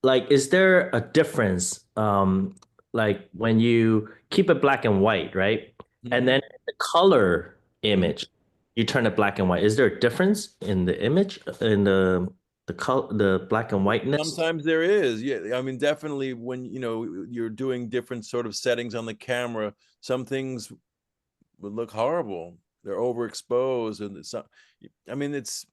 like, is there a difference, like when you keep it black and white, right? And then the color image, you turn it black and white. Is there a difference in the image, in the color, the black and whiteness? Sometimes there is. Yeah, I mean, definitely when you're doing different sort of settings on the camera, some things would look horrible. They're overexposed, and I mean, it's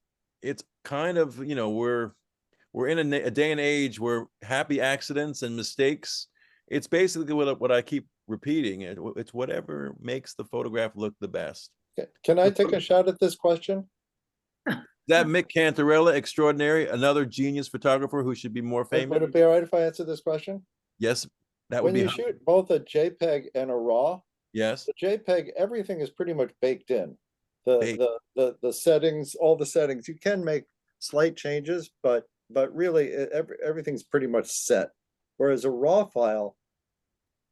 kind of we're in a day and age where happy accidents and mistakes. It's basically what I keep repeating. It's whatever makes the photograph look the best. Can I take a shot at this question? That Mick Cantarella, extraordinary, another genius photographer who should be more famous. Would it be all right if I answer this question? Yes, that would when be. you shoot both a JPEG and a RAW, yes, the JPEG, everything is pretty much baked in. The settings, all the settings, you can make slight changes, but really everything's pretty much set. Whereas a RAW file,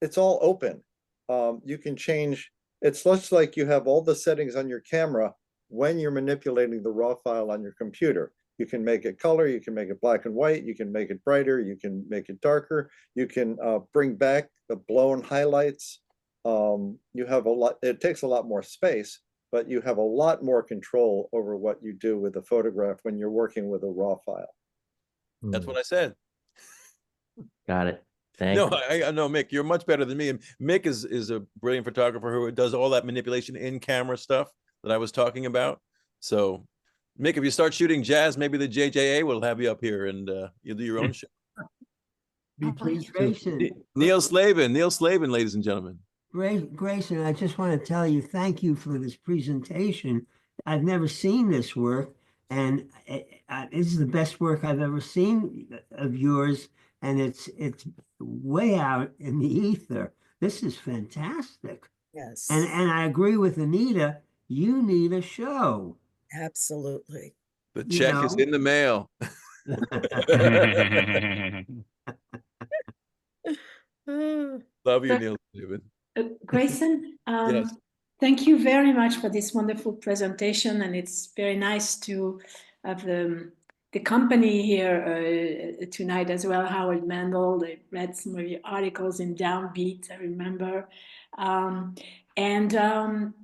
it's all open. You can change. It's less like you have all the settings on your camera when you're manipulating the RAW file on your computer. You can make it color, you can make it black and white, you can make it brighter, you can make it darker, you can bring back the blown highlights. You have a lot, it takes a lot more space, but you have a lot more control over what you do with the photograph when you're working with a RAW file. That's what I said. Got it. No, I know, Mick, you're much better than me. And Mick is a brilliant photographer who does all that manipulation in camera stuff that I was talking about. So, Mick, if you start shooting jazz, maybe the JJA will have you up here and you'll do your own show. Be pleased to. Neil Slavin, ladies and gentlemen. Grayson, I just want to tell you, thank you for this presentation. I've never seen this work, and this is the best work I've ever seen of yours, and it's way out in the ether. This is fantastic. Yes. And I agree with Anita. You need a show. Absolutely. The check is in the mail. Love you, Neil. Grayson, yes. Thank you very much for this wonderful presentation, and it's very nice to have the company here tonight as well. Howard Mandel, I read some of your articles in Downbeat, I remember.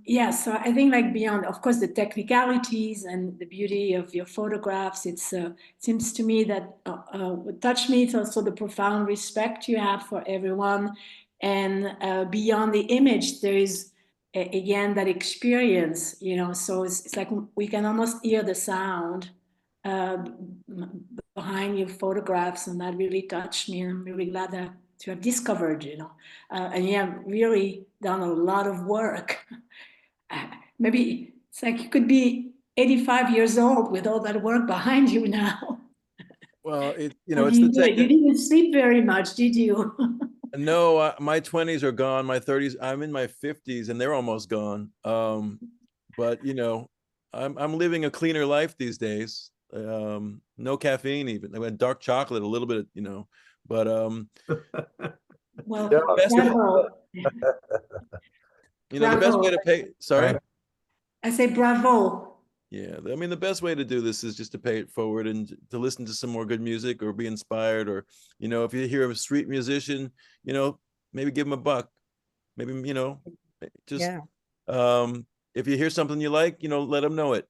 Yeah, so I think like beyond, of course, the technicalities and the beauty of your photographs, it seems to me that what touched me is also the profound respect you have for everyone. And beyond the image, there is, again, that experience, so it's like we can almost hear the sound behind your photographs, and that really touched me, and I'm really glad to have discovered, and you have really done a lot of work. Maybe it's like you could be 85 years old with all that work behind you now. Well, it's you didn't sleep very much, did you? No, my 20s are gone. My 30s, I'm in my 50s, and they're almost gone. But I'm living a cleaner life these days. No caffeine, even. I went dark chocolate a little bit, but well, the best way to pay. Sorry, I say bravo. Yeah, I mean, the best way to do this is just to pay it forward and to listen to some more good music or be inspired, or if you hear of a street musician, maybe give him $1. Maybe just if you hear something you like, let them know it.